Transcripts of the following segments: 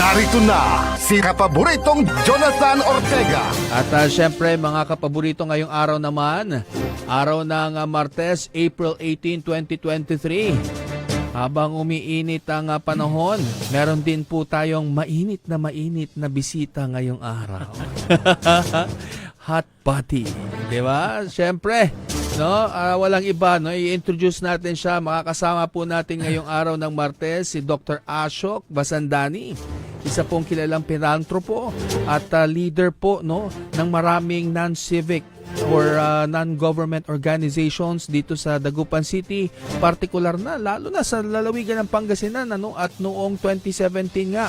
Narito na si kapaboritong Jonathan Ortega. At syempre mga kapaborito, ngayong araw naman, araw ng Martes, April 18, 2023. Habang umiinit ang panahon, meron din po tayong mainit na bisita ngayong araw. Hot potty, di ba? Syempre, no, walang iba, no, i-introduce natin siya. Makakasama po natin ngayong araw ng Martes si Dr. Ashok Basandani. Isa pong kilalang pilantropo at leader po, no, ng maraming non-civic or non-government organizations dito sa Dagupan City, partikular na lalo na sa lalawigan ng Pangasinan, ano, at noong 2017 nga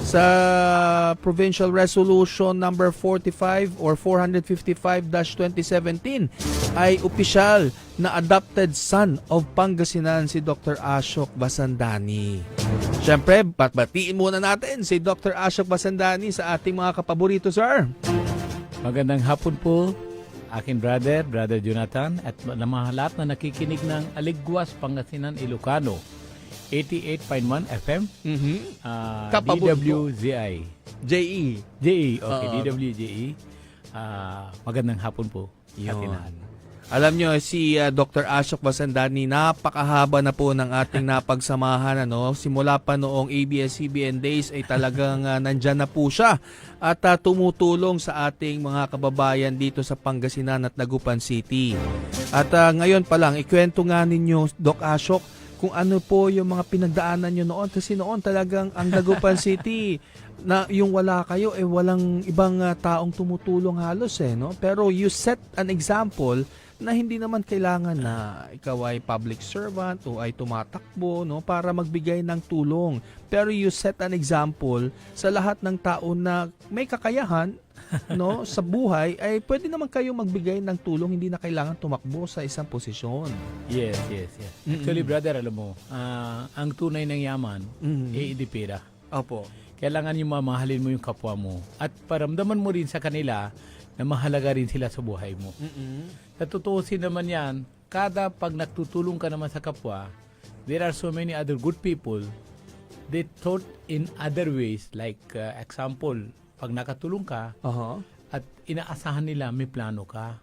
sa Provincial Resolution number 45 or 455-2017 ay opisyal na adopted son of Pangasinan si Dr. Ashok Basandani. Siyempre, batiin muna natin si Dr. Ashok Basandani sa ating mga kapaborito, sir. Magandang hapon po, aking brother Jonathan, at mga lahat na nakikinig ng Aligwas, Pangasinan, Ilocano, 88.1 FM, DWZI. JE. Okay, DWJE. Magandang hapon po. Yun. Alam nyo, si Dr. Ashok Basandani, napakahaba na po ng ating napagsamahan. Ano? Simula pa noong ABS-CBN days ay talagang nandyan na po siya at tumutulong sa ating mga kababayan dito sa Pangasinan at Dagupan City. At ngayon pa lang, ikwento nga ninyo, Doc Ashok, kung ano po yung mga pinagdaanan nyo noon. Kasi noon talagang ang Dagupan City, na yung wala kayo, walang ibang taong tumutulong halos no? Pero you set an example na hindi naman kailangan na ikaw ay public servant o ay tumatakbo, no, para magbigay ng tulong. Pero you set an example sa lahat ng tao na may kakayahan, no, sa buhay, ay pwede naman kayo magbigay ng tulong, hindi na kailangan tumakbo sa isang posisyon. Yes. Actually, brother, alam mo, ang tunay ng yaman, hindi pera. Opo. Kailangan yung mamahalin mo yung kapwa mo at paramdaman mo rin sa kanila na mahalaga rin sila sa buhay mo. Sa tutuusin naman yan, kada pag nagtutulong ka naman sa kapwa, there are so many other good people, they thought in other ways, like example, pag nakatulong ka, at inaasahan nila may plano ka,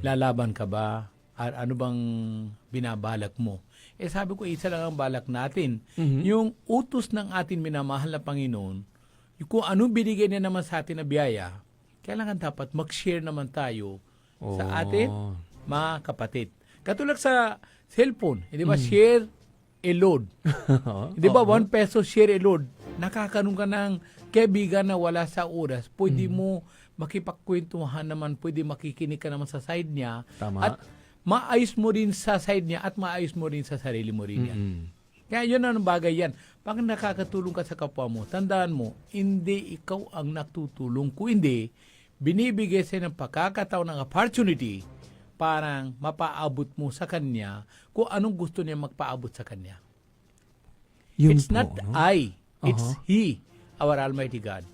lalaban ka ba, at ano bang binabalak mo. Sabi ko, isa lang ang balak natin. Yung utos ng atin minamahal na Panginoon, yung kung anong binigay niya naman sa atin na biyaya, kailangan dapat mag-share naman tayo sa atin, mga kapatid. Katulad sa cellphone, di ba, share a load. Di ba, 1 peso share a load. Nakakaroon ka ng kaibigan na wala sa oras. Pwede mo makipagkwentuhan naman, pwede makikinig ka naman sa side niya. Tama. At maayos mo rin sa side niya at maayos mo rin sa sarili mo rin yan. Kaya yun ang bagay yan. Pag nakakatulong ka sa kapwa mo, tandaan mo, hindi ikaw ang natutulong. Kung hindi, binibigay sa'yo ng pagkakataon ng opportunity parang mapaabot mo sa kanya kung anong gusto niya magpaabot sa kanya. It's not I, it's He, our Almighty God.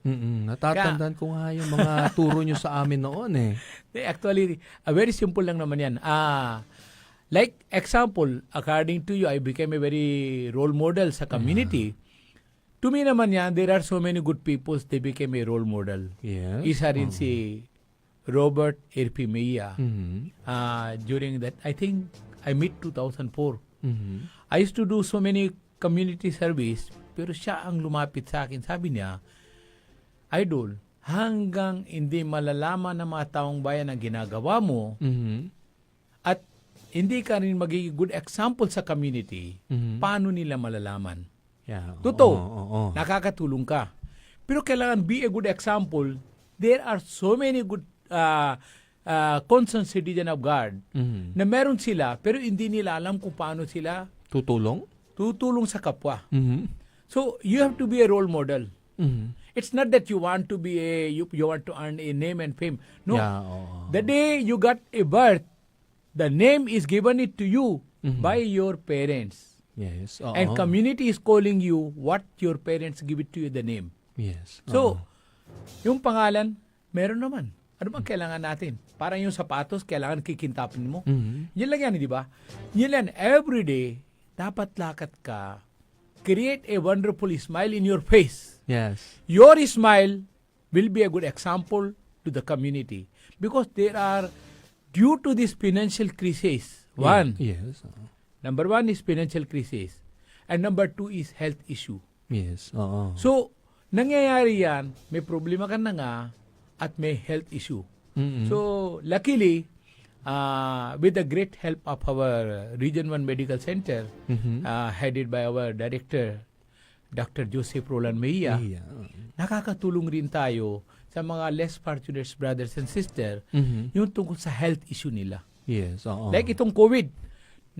Natatandaan ko nga yung mga turo nyo sa amin noon Actually, very simple lang naman yan. Like example, according to you, I became a very role model sa community. To me naman yan, there are so many good people, they became a role model. Yes. Isa rin si Robert Erpimea. During that, I think, I met 2004. I used to do so many community service, pero siya ang lumapit sa akin. Sabi niya, Idol, hanggang hindi malalaman ng mga taong bayan ang ginagawa mo, at hindi ka rin magiging good example sa community, paano nila malalaman? Yeah. Totoo, nakakatulong ka. Pero kailangan be a good example. There are so many good concerned citizen of God na meron sila, pero hindi nila alam kung paano sila tutulong sa kapwa. So, you have to be a role model. It's not that you want to be you want to earn a name and fame. No. Yeah, The day you got a birth, the name is given it to you by your parents. Yes. And community is calling you what your parents give it to you, the name. Yes. So, yung pangalan, meron naman. Ano bang kailangan natin? Parang yung sapatos, kailangan kikintapin mo. Yan lang yan, di ba? Yan lang, everyday, dapat lakad ka create a wonderful smile in your face. Yes. Your smile will be a good example to the community because there are, due to this financial crisis, Yes. number one is financial crisis and number two is health issue. Yes. Oo. So, nangyayari yan, may problema ka na nga at may health issue. Mm-mm. So, luckily, with the great help of our Region 1 Medical Center, Mhm. headed by our director, Dr. Joseph Roland Mejia, Yeah. nakakatulong rin tayo sa mga less fortunate brothers and sisters Mhm. yung tungkol sa health issue nila. Yes. Oo. Like itong COVID,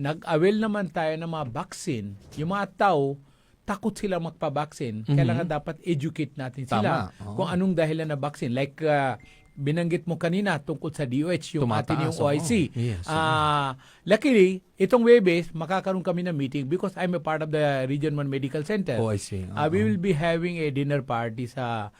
nag-avail naman tayo ng mga vaccine. Yung mga tao, takot sila magpa-vaccine. Mhm. Kailangan dapat educate natin sila Tama. Oo. kung anong dahilan na vaccine. Like binanggit mo kanina tungkol sa DOH, yung Tumataas, atin yung oo. OIC. Yes, Luckily, itong Webes, makakaroon kami ng meeting because I'm a part of the Region 1 Medical Center. Oh, I see. We will be having a dinner party sa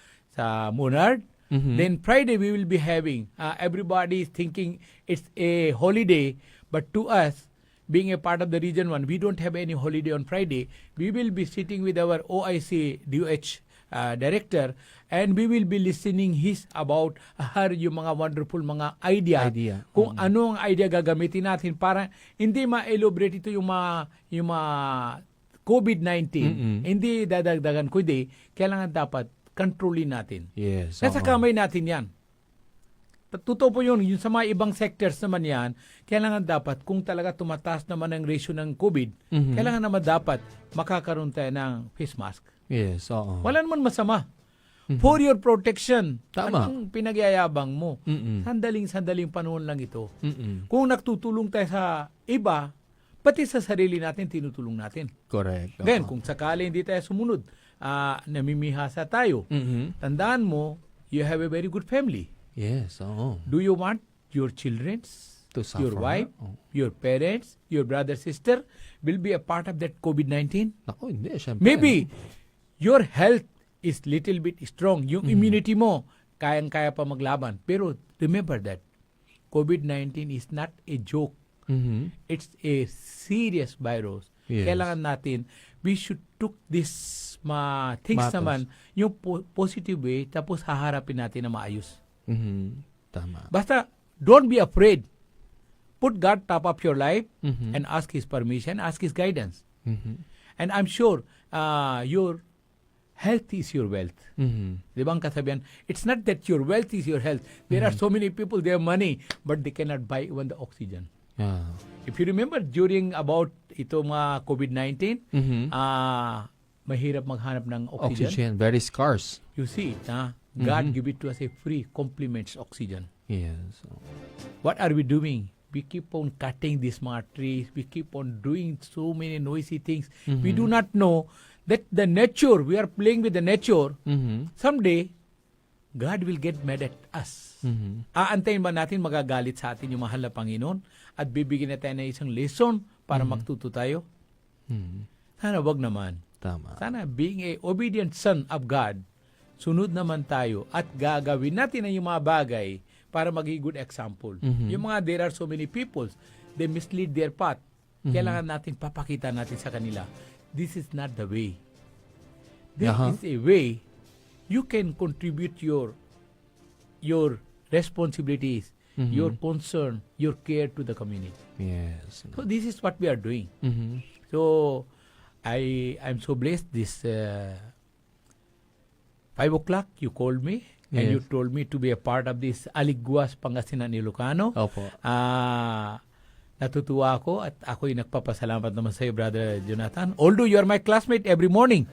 Munard. Mhm. Then Friday we will be having, everybody is thinking it's a holiday, but to us, being a part of the Region 1, we don't have any holiday on Friday. We will be sitting with our OIC DOH director and we will be listening his about her yung mga wonderful mga idea. Kung ano ang idea gagamitin natin para hindi ma-elaborate ito yung mga COVID-19. Mm-mm. Hindi dadagdagan kundi kailangan dapat kontrolin natin. Yes. Nasa oo. kamay natin yan. Totoo po yun. Yung sa mga ibang sectors naman yan, kailangan dapat, kung talaga tumataas naman ang ratio ng COVID, Mhm. kailangan naman dapat makakaroon tayo ng face mask. Yes. Oo. Wala naman masama. Mhm. For your protection. Tama. Anong pinagyayabang mo? Mm-mm. Sandaling panahon lang ito. Mm-mm. Kung nagtutulong tayo sa iba, pati sa sarili natin, tinutulong natin. Correct. Then, Oo. kung sakali hindi tayo sumunod, namimihasa tayo, Mhm. tandaan mo, you have a very good family. Yes. Oo. Do you want your children, To your suffer. wife, Oh. your parents, your brother, sister will be a part of that COVID-19? Naku, hindi. Siyempre. Maybe your health is little bit strong. Yung immunity mo, kayang-kaya pa maglaban. Pero remember that COVID-19 is not a joke. Mhm. It's a serious virus. Yes. Kailangan natin, we should took this things Matters. naman, yung positive way, tapos haharapin natin na maayos. Mhm. Tama. Basta, don't be afraid. Put God top of your life Mhm. and ask His permission, ask His guidance. Mhm. And I'm sure your health is your wealth. Mhm. Di ba ang kasabihan? It's not that your wealth is your health. There are so many people, they have money, but they cannot buy even the oxygen. Yeah. If you remember, during about ito mga COVID-19, Mhm. mahirap maghanap ng oxygen. Oxygen, very scarce. You see it, God Mhm. give it to us a free compliments oxygen. Yes. What are we doing? We keep on cutting these mga trees. We keep on doing so many noisy things. We do not know that the nature, we are playing with the nature. Mhm. Someday, God will get mad at us. Mhm. Aantayin ba natin magagalit sa atin yung mahal na Panginoon at bibigyan na tayo ng isang lesson para magtuto tayo? Mhm. Sana wag naman. Tama. Sana being a obedient son of God, sunod naman tayo at gagawin natin ang yung mga bagay para maging good example. Mhm. Yung mga there are so many people, they mislead their path. Kailangan natin papakita natin sa kanila, this is not the way. This Aha. is a way you can contribute your responsibilities, your concern, your care to the community. Yes. So this is what we are doing. Mhm. So I'm so blessed this 5 o'clock you called me and Yes. you told me to be a part of this Aliguas Pangasinan Ilocano. Opo. Natutuwa ako at ako'y nagpapasalamat naman sa iyo, Brother Jonathan. Although you are my classmate every morning.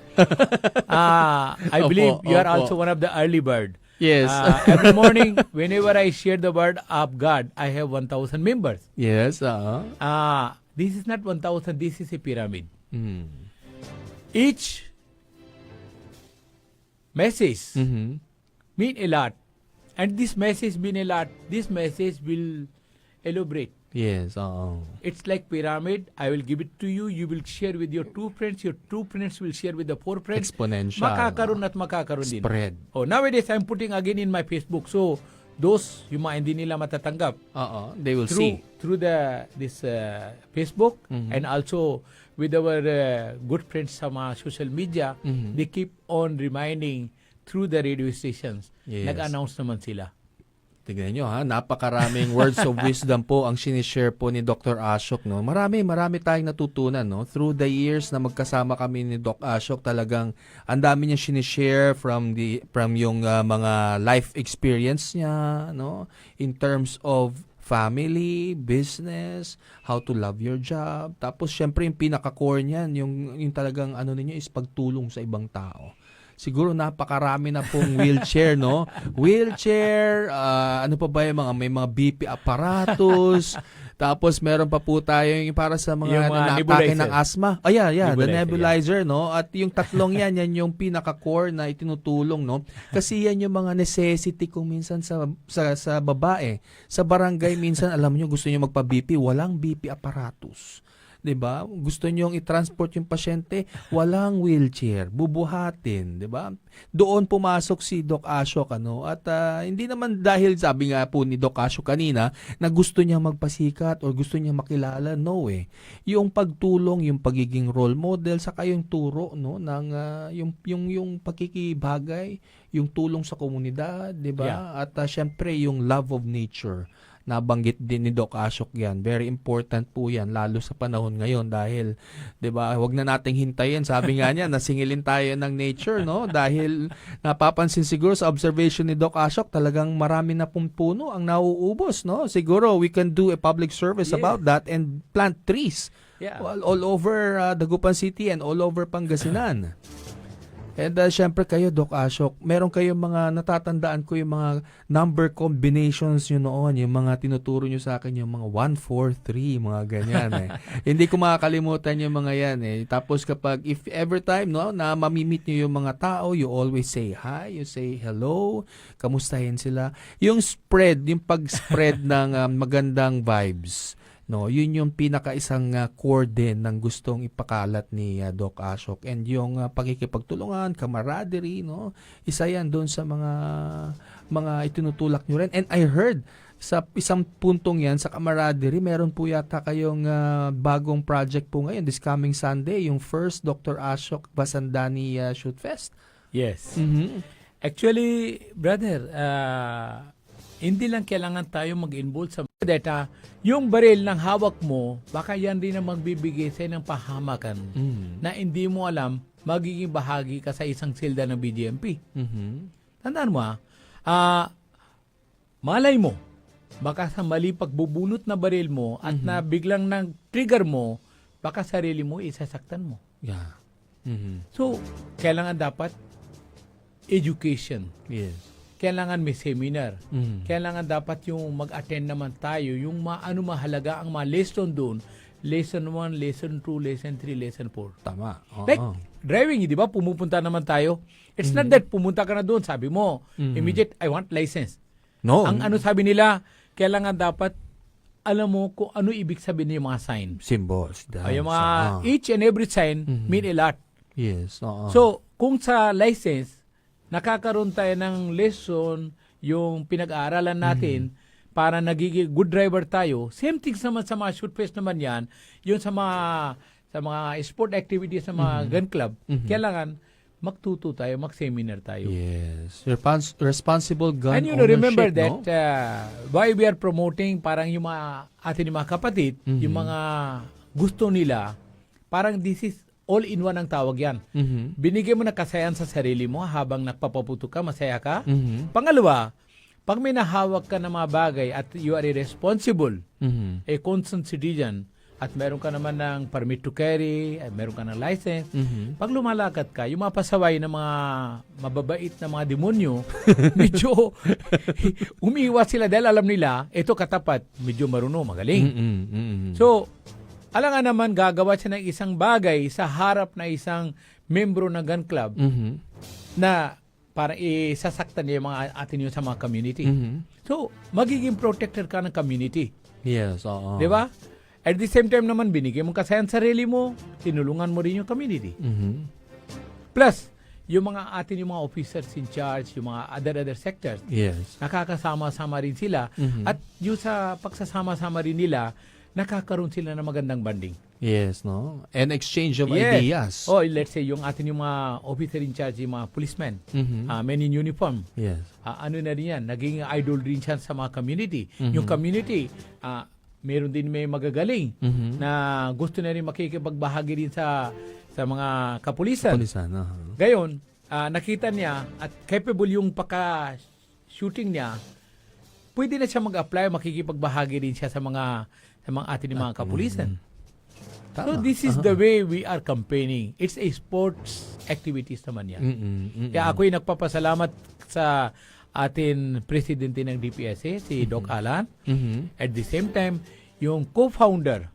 I Opo, believe you are opo. also one of the early bird. Yes. Every morning, whenever I share the word of God, I have 1,000 members. Yes. This is not 1,000, this is a pyramid. Mhm. Each message Mhm. mean a lot. And this message mean a lot. This message will elaborate. Yes. It's like pyramid. I will give it to you. You will share with your 2 friends. Your 2 friends will share with the 4 friends. Exponential. Makakaroon at makakaroon din. Spread. Oh, nowadays, I'm putting again in my Facebook. So, those, yung mga hindi nila matatanggap, They will see. through this Facebook Mhm. and also with our good friends sa mga social media, Mhm. they keep on reminding through the radio stations. Yes. Nag-announce naman sila. Tignan nyo ha, napakaraming words of wisdom po ang sinishare po ni Dr. Ashok. No? Marami tayong natutunan. No? Through the years na magkasama kami ni Doc Ashok, talagang ang dami niya sinishare from yung mga life experience niya, no? In terms of family, business, how to love your job. Tapos syempre yung pinaka-core niyan, yung talagang ano ninyo is pagtulong sa ibang tao. Siguro napakarami na pong wheelchair, no? Wheelchair, ano pa ba yung may mga BP apparatus, tapos meron pa po tayo yung para sa mga Yung mga naatake nebulizer. ng asthma. The Nebulizer, nebulizer, no? At yung tatlong yan yung pinaka-core na itinutulong, no? Kasi yan yung mga necessity kung minsan sa babae. Sa barangay, minsan, alam nyo, gusto nyo magpa-BP, walang BP apparatus. 'Di ba? Gusto niyo i-transport yung pasyente, walang wheelchair, bubuhatin, 'di ba? Doon pumasok si Doc Ashok at hindi naman dahil sabi nga po ni Doc Ashok kanina na gusto niya magpasikat or gusto niya makilala, no eh. Yung pagtulong, yung pagiging role model saka yung turo no ng yung pakikibagay, yung tulong sa komunidad, 'di ba? Yeah. At syempre yung love of nature. Nabanggit din ni Doc Ashok yan. Very important po yan, lalo sa panahon ngayon dahil, 'di ba, wag na nating hintayin. Sabi nga niya, nasingilin tayo ng nature, no? Dahil napapansin siguro sa observation ni Doc Ashok, talagang marami na pong puno ang nauubos, no? Siguro we can do a public service Yes. about that and plant trees Yeah. all over Dagupan City and all over Pangasinan. And syempre kayo, Doc Ashok, meron kayong mga natatandaan ko yung mga number combinations nyo noon, yung mga tinuturo nyo sa akin, yung mga 1, 4, 3, mga ganyan eh. Hindi ko makakalimutan yung mga yan eh. Tapos kapag, if every time no, na mamimit nyo yung mga tao, you always say hi, you say hello, kamustahin sila. Yung spread, yung pag-spread ng magandang vibes. No, yun yung pinakaisang core din ng gustong ipakalat ni Doc Ashok, and yung pakikipagtulungan, camaraderie, no, isa yan doon sa mga itinutulak nyo rin. And I heard sa isang puntong yan sa camaraderie, meron po yata kayong bagong project po ngayon this coming Sunday, yung first Dr. Ashok Basandani Shoot Fest. Yes. Mhm. Actually, brother, hindi lang kailangan tayo mag-involve sa data. Yung baril ng hawak mo, baka yan din ang magbibigay sa'yo ng pahamakan na hindi mo alam, magiging bahagi ka sa isang silda ng BGMP. Mhm. Tandaan mo malay mo, baka sa mali pagbubunot na baril mo at na biglang nag-trigger mo, baka sarili mo isasaktan mo. Yeah. Mhm. So, kailangan dapat education. Yes. Kailangan may seminar. Mhm. Kailangan dapat yung mag-attend naman tayo, yung mahalaga ang mga lesson doon. Lesson 1, lesson 2, lesson 3, lesson 4. Tama. Oo. Like, driving, di ba? Pumupunta naman tayo. It's not that pumunta ka na doon, sabi mo, immediate, I want license. No. Ang ano sabi nila, kailangan dapat alam mo kung ano ibig sabihin ng mga sign. Symbols. Yung mga, each and every sign mean a lot. Yes. Oo. So, kung sa license, nakakaroon tayo ng lesson, yung pinag-aaralan natin, para nagiging good driver tayo. Same things naman sa mga shoot fest naman yan, yun sa mga sport activities sa mga gun club, kailangan magtuto tayo, mag-seminar tayo. Yes. Responsible gun And you ownership, remember that no? why we are promoting parang yung mga atin yung mga kapatid, yung mga gusto nila, parang this is all-in-one ang tawag yan. Mhm. Binigyan mo na kasayahan sa sarili mo habang nagpapaputo ka, masaya ka. Mhm. Pangalawa, pag may nahawak ka ng mga bagay at you are responsible, Mhm. a concerned citizen, at meron ka naman ng permit to carry, at meron ka ng license, Mhm. pag lumalakad ka, yung mga pasaway ng mga mababait na mga demonyo, medyo umiiwas sila dahil alam nila, ito katapat, medyo marunong, magaling. Mhm. Mhm. So, alam nga naman, gagawa siya ng isang bagay sa harap na isang membro ng gun club Mhm. na para isasaktan niya yung mga atin yun sa mga community. Mhm. So, magiging protector ka ng community. Yes, oo. Di ba? At the same time naman, binigay mo kasayan sarili mo, tinulungan mo rin yung community. Mhm. Plus, yung mga atin yung mga officers in charge, yung mga other sectors, Yes. nakakasama-sama rin sila. At yung sa pagsasama-sama rin nila, nakakaroon sila ng magandang banding. Yes, no? And exchange of ideas. Oh, let's say, yung atin yung mga officer in charge, yung mga policemen, Mhm. men in uniform, Yes. ano na rin yan, naging idol rin siya sa mga community. Yung community, meron din may magagaling Mhm. na gusto na rin makikipagbahagi din sa mga kapulisan. Pulisan, Gayon, nakita niya at capable yung paka-shooting niya, pwede na siya mag-apply, makikipagbahagi din siya sa mga atin ng mga kapulisan. So this is the way we are campaigning. It's a sports activities naman yan. Kaya ako'y nagpapasalamat sa atin presidente ng DPSA, si Doc Alan. Mhm. At the same time, yung co-founder,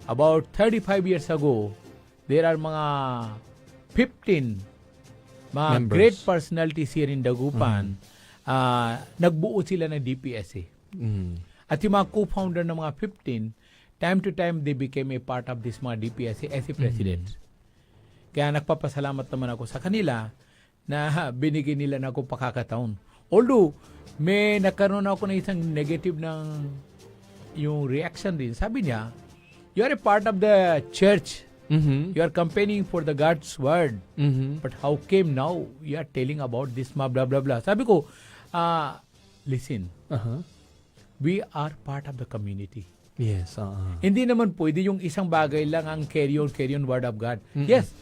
about 35 years ago, there are mga 15 mga Members. great personalities here in Dagupan. Nagbuo sila ng DPSA. Mhm. At yung mga co-founder ng mga 15, time to time, they became a part of this mga DPSA as a president. Kaya nagpapasalamat naman ako sa kanila na binigyan nila na ako pakakataon. Although, may nagkaroon ako ng isang negative ng yung reaction din. Sabi niya, you are a part of the church. Mhm. You are campaigning for the God's word. Mhm. But how came now you are telling about this blah blah blah. Sabi ko, listen, Aha. we are part of the community. Yes, Hindi naman pwede yung isang bagay lang ang carry on word of God. Yes,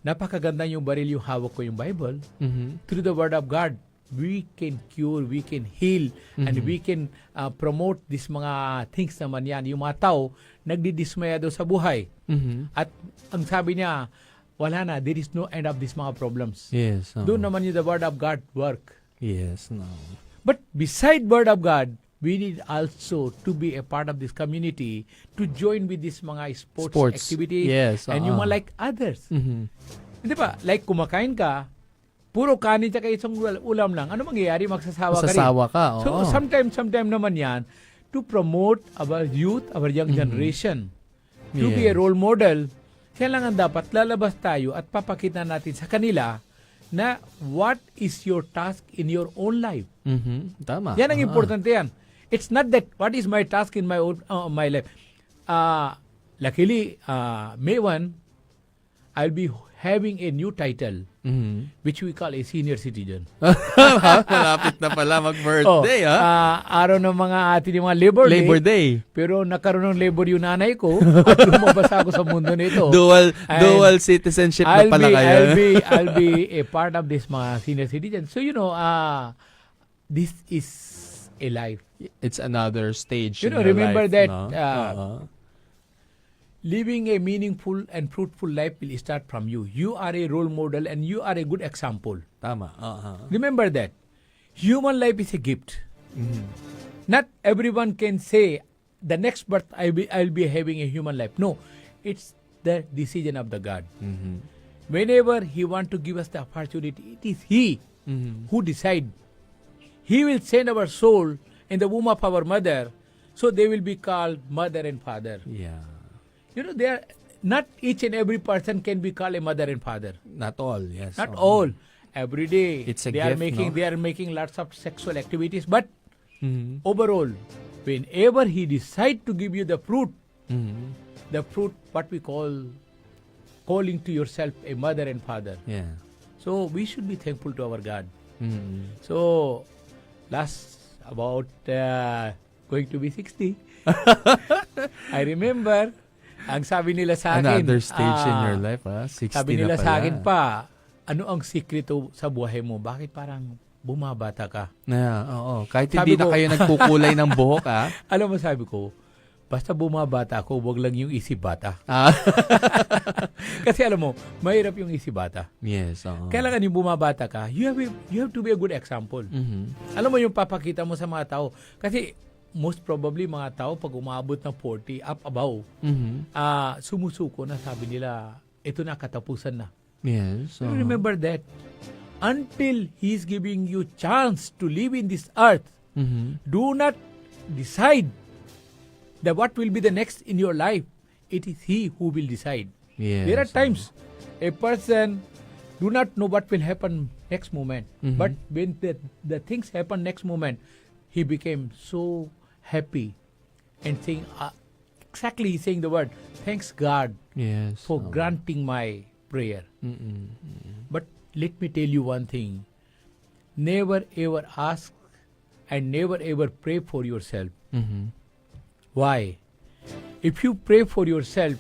napakaganda yung baril yung hawak ko yung Bible. Mhm. Through the word of God, we can cure, we can heal, and we can promote this mga things naman yan. Yung mga tao, nagdidismaya daw sa buhay. Mhm. At ang sabi niya, wala na, there is no end of these mga problems. Yes. Doon naman yung the word of God work. Yes, no. But beside word of God, we need also to be a part of this community to join with this mga sports activities Yes, and yung mga like others. Mhm. Hindi ba? Like kumakain ka, puro kanin tsaka isang ulam lang. Ano mangyayari? Magsasawa ka rin. Masasawa ka, oo. So sometimes naman yan to promote our youth, our young generation. To be a Yes. role model, kailangan dapat lalabas tayo at papakita natin sa kanila na what is your task in your own life. Mhm. Tama. Yan ang importante yan. It's not that what is my task in my own my life. Luckily, May 1, I'll be having a new title Mhm. which we call a senior citizen. Malapit na pala mag-birthday, Araw ng mga atin yung mga Labor Day. Day. Pero nagkaroon ng labor yung nanay ko at lumabas ako sa mundo nito. And Dual citizenship na pala kayo. I'll be a part of this mga senior citizen. So this is a life. It's another stage You in know, your remember life, that, no? Living a meaningful and fruitful life will start from you. You are a role model and you are a good example. Tama. Remember that. Human life is a gift. Not everyone can say, the next birth I'll be having a human life. No, it's the decision of the God. Mhm. Whenever He want to give us the opportunity, it is He Mhm. who decide. He will send our soul in the womb of our mother, so they will be called mother and father. Yeah. You know, they are not each and every person can be called a mother and father. Not all, yes. Not Oo. all. Every day It's a they gift, are making lots of sexual activities, but Mhm. overall, whenever He decide to give you the fruit what we call calling to yourself a mother and father. Yeah. So we should be thankful to our God. Mhm. So last about going to be 60, I remember ang sabi nila sa akin, Another stage in your life, 60 sabi na nila pala. sa akin pa, ano ang sikreto sa buhay mo? Bakit parang bumabata ka? Yeah, oo. Kahit Sabi hindi na ko- kayo nagkukulay ng buhok, Alam mo, sabi ko, basta bumabata ako, wag lang yung isip bata. Kasi alam mo, mahirap yung isip bata. Yes, oo. Kailangan yung bumabata ka, you have to be a good example. Mhm. Alam mo yung papakita mo sa mga tao. Kasi most probably mga tao pag umabot ng 40 up above, Mhm. sumusuko na, sabi nila, ito na katapusan na. Yes. So oo. remember that until He's giving you chance to live in this earth, Mhm. do not decide that what will be the next in your life. It is He who will decide. Yes. There are times a person do not know what will happen next moment. Mhm. But when the things happen next moment, he became so happy and saying, exactly he's saying the word, thanks God Yes. for granting my prayer. But let me tell you one thing. Never ever ask and never ever pray for yourself. Why? If you pray for yourself,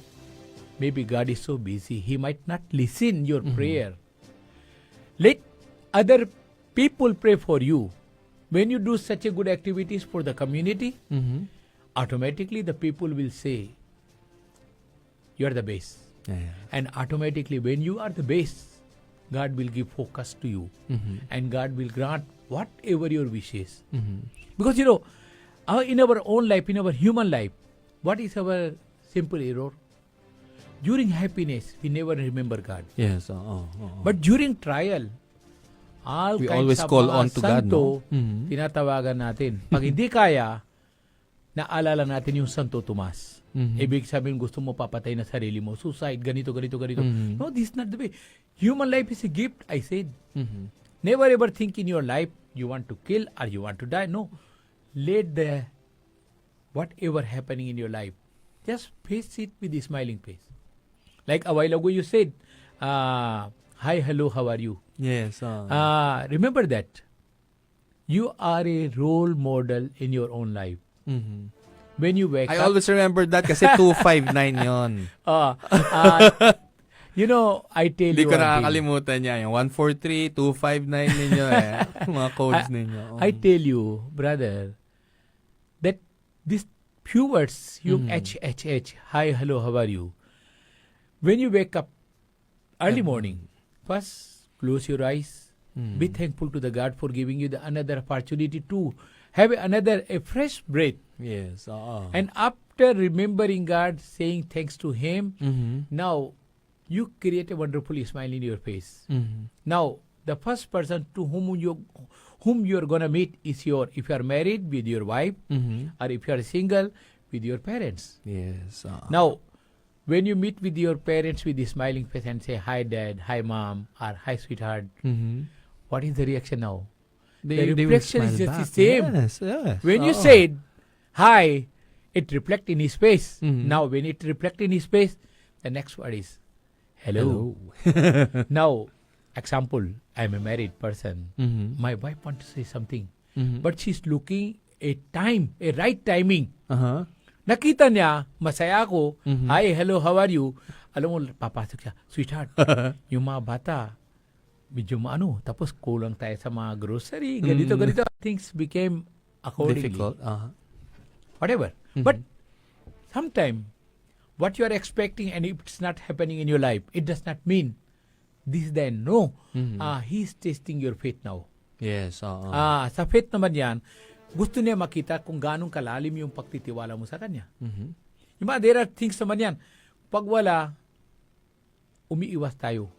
maybe God is so busy, He might not listen your prayer. Let other people pray for you. When you do such a good activities for the community, automatically the people will say, you are the best. Yeah. And automatically when you are the best, God will give focus to you. And God will grant whatever your wishes. Because in our own life, in our human life, what is our simple error? During happiness, we never remember God. Yes. But during trial, all We kinds always of call mga on to God, santo, no? tinatawagan natin. Pag hindi kaya, naalala natin yung Santo Tomas. Ibig sabihin, gusto mo papatay na sarili mo. Suicide, ganito. No, this is not the way. Human life is a gift, I said. Never ever think in your life, you want to kill or you want to die. No. Let the whatever happening in your life, just face it with a smiling face. Like a while ago you said, hi, hello, how are you? Yes. Remember that. You are a role model in your own life. When you wake I up, always remember that kasi 259 yon. I tell Hindi you ko one thing. nakakalimutan niya. Yung 143, 259 ninyo mga codes ninyo. I tell you, brother, that these few words, yung HHH, hi, hello, how are you? When you wake up early morning, first close your eyes, be thankful to the God for giving you another opportunity to have a fresh breath. Yes. And after remembering God, saying thanks to Him, now you create a wonderful smile in your face. Now, the first person to whom you're gonna meet is if you are married, with your wife, or if you are single, with your parents. Yes. Now, when you meet with your parents with a smiling face and say, hi dad, hi mom, or hi sweetheart, what is the reaction now? The will reflection is smile just the back. same. Yes. When you said hi, it reflects in his face. Now, when it reflects in his face, the next word is hello. Now, example, I'm a married person. My wife wants to say something, but she's looking a right timing. Nakita niya, masaya ako, hi, hello, how are you? Alam mo, papasok siya, sweetheart, yung mga bata, medyo tapos kulang tayo sa mga grocery, ganito. Things became accordingly. Difficult. Whatever. But sometimes, what you are expecting and if it's not happening in your life, it does not mean this then. No. He's testing your faith now. Yes. Sa faith naman yan, gusto niya makita kung ganong kalalim yung pagtitiwala mo sa kanya. Yung mga, there are things naman yan. Pag wala, umiiwas tayo.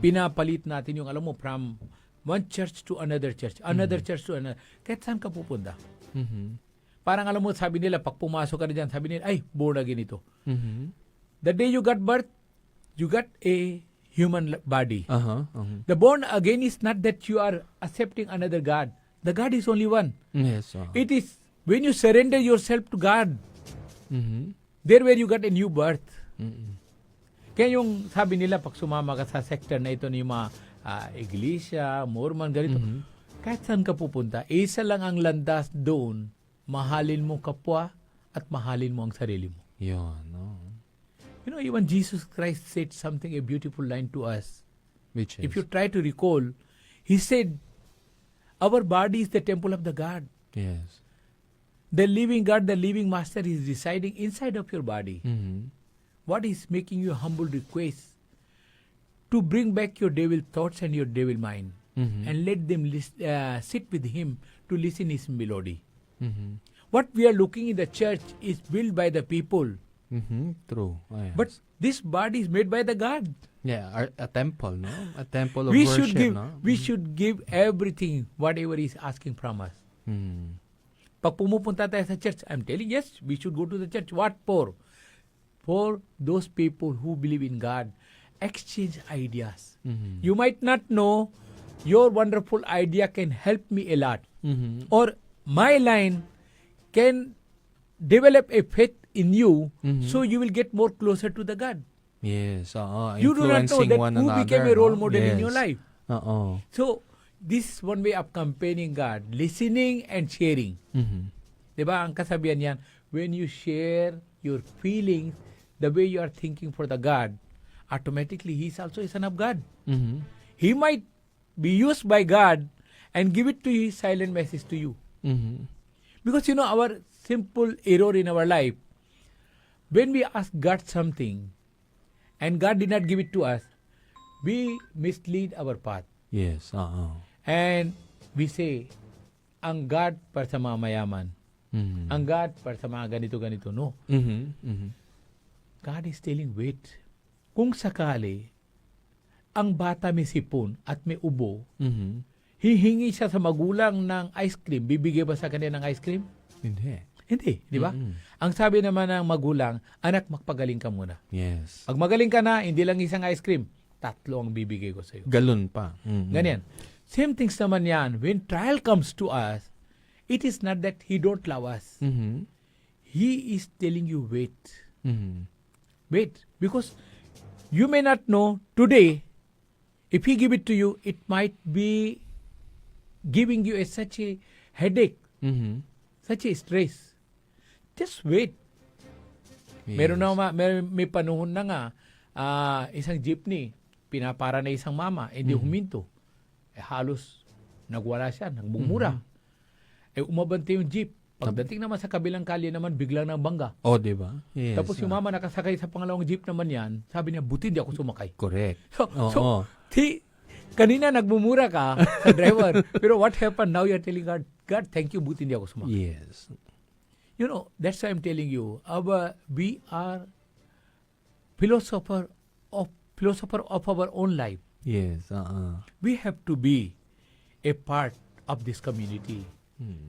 Pinapalit natin yung, alam mo, from one church to another church to another. Kahit saan ka pupunta. Parang alam mo, sabi nila, pag pumasok ka na dyan, sabi nila, ay, born again ito. The day you got birth, you got a human body. The born again is not that you are accepting another God. The God is only one. Yes. It is when you surrender yourself to God, there where you got a new birth. Kaya yung sabi nila, pag sumama ka sa sector na ito ni mga iglesia, Mormon, ganito, kahit saan ka pupunta, isa lang ang landas doon, mahalin mo kapwa at mahalin mo ang sarili mo. Yun. Even Jesus Christ said something, a beautiful line to us. Which is? If you try to recall, He said, our body is the temple of the God. Yes. The living God, the living Master is residing inside of your body. What is making you a humble request? To bring back your devil thoughts and your devil mind. And let them sit with Him to listen His melody. What we are looking in the church is built by the people. True. Yes. But this body is made by the God. Yeah, a temple, no? A temple of We worship, should give, no? we should give everything, whatever He is asking from us. Pag pumupunta tayo sa church, I'm telling, yes, we should go to the church. What for? For those people who believe in God. Exchange ideas. You might not know, your wonderful idea can help me a lot. Or my line can develop a faith in you, Mhm. so you will get more closer to the God. Yes, oo. You do not know Influencing that one who another. became a role no? model in Yes. your life. Oo. So, this is one way of campaigning God, listening and sharing. Mhm. Diba? Ang kasabihan yan, when you share your feelings, the way you are thinking for the God, automatically He is also a son of God. Mhm. He might be used by God and give it to His silent message to you. Mhm. Because our simple error in our life, when we ask God something and God did not give it to us, we mislead our path. Yes, oo. And we say, ang God para sa mga mayaman. Mhm. Ang God para sa mga ganito-ganito. No. Mhm. Mhm. God is telling, wait. Kung sakali, ang bata may sipon at may ubo, Mhm. hihingi siya sa magulang ng ice cream, bibigay ba sa kanya ng ice cream? Hindi. Hindi, di ba? Mm-mm. Ang sabi naman ng magulang, anak, magpagaling ka muna. Yes. Pag magaling ka na, hindi lang isang ice cream, 3 ang bibigay ko sa iyo. Galon pa. Mhm. Ganyan. Same things naman yan. When trial comes to us, it is not that He don't love us. Mhm. He is telling you, wait. Mhm. Wait. Because you may not know today, if He give it to you, it might be giving you such a headache, Mhm. such a stress. Just wait. Yes. Meron na may panahon na nga, isang jeepney, pinapara na isang mama, hindi huminto. Halos nagwala siya, nagbumura. Umabante yung jeep. Pagdating naman sa kabilang kalye naman, biglang nang bangga. Oh, di ba? Yes. Tapos yung mama nakasakay sa pangalawang jeep naman yan, sabi niya, buti hindi ako sumakay. Correct. So, kanina nagbumura ka sa driver, pero what happened? Now you're telling God, God, thank you, buti hindi ako sumakay. Yes. That's why I'm telling you, we are philosopher of our own life. Yes. We have to be a part of this community.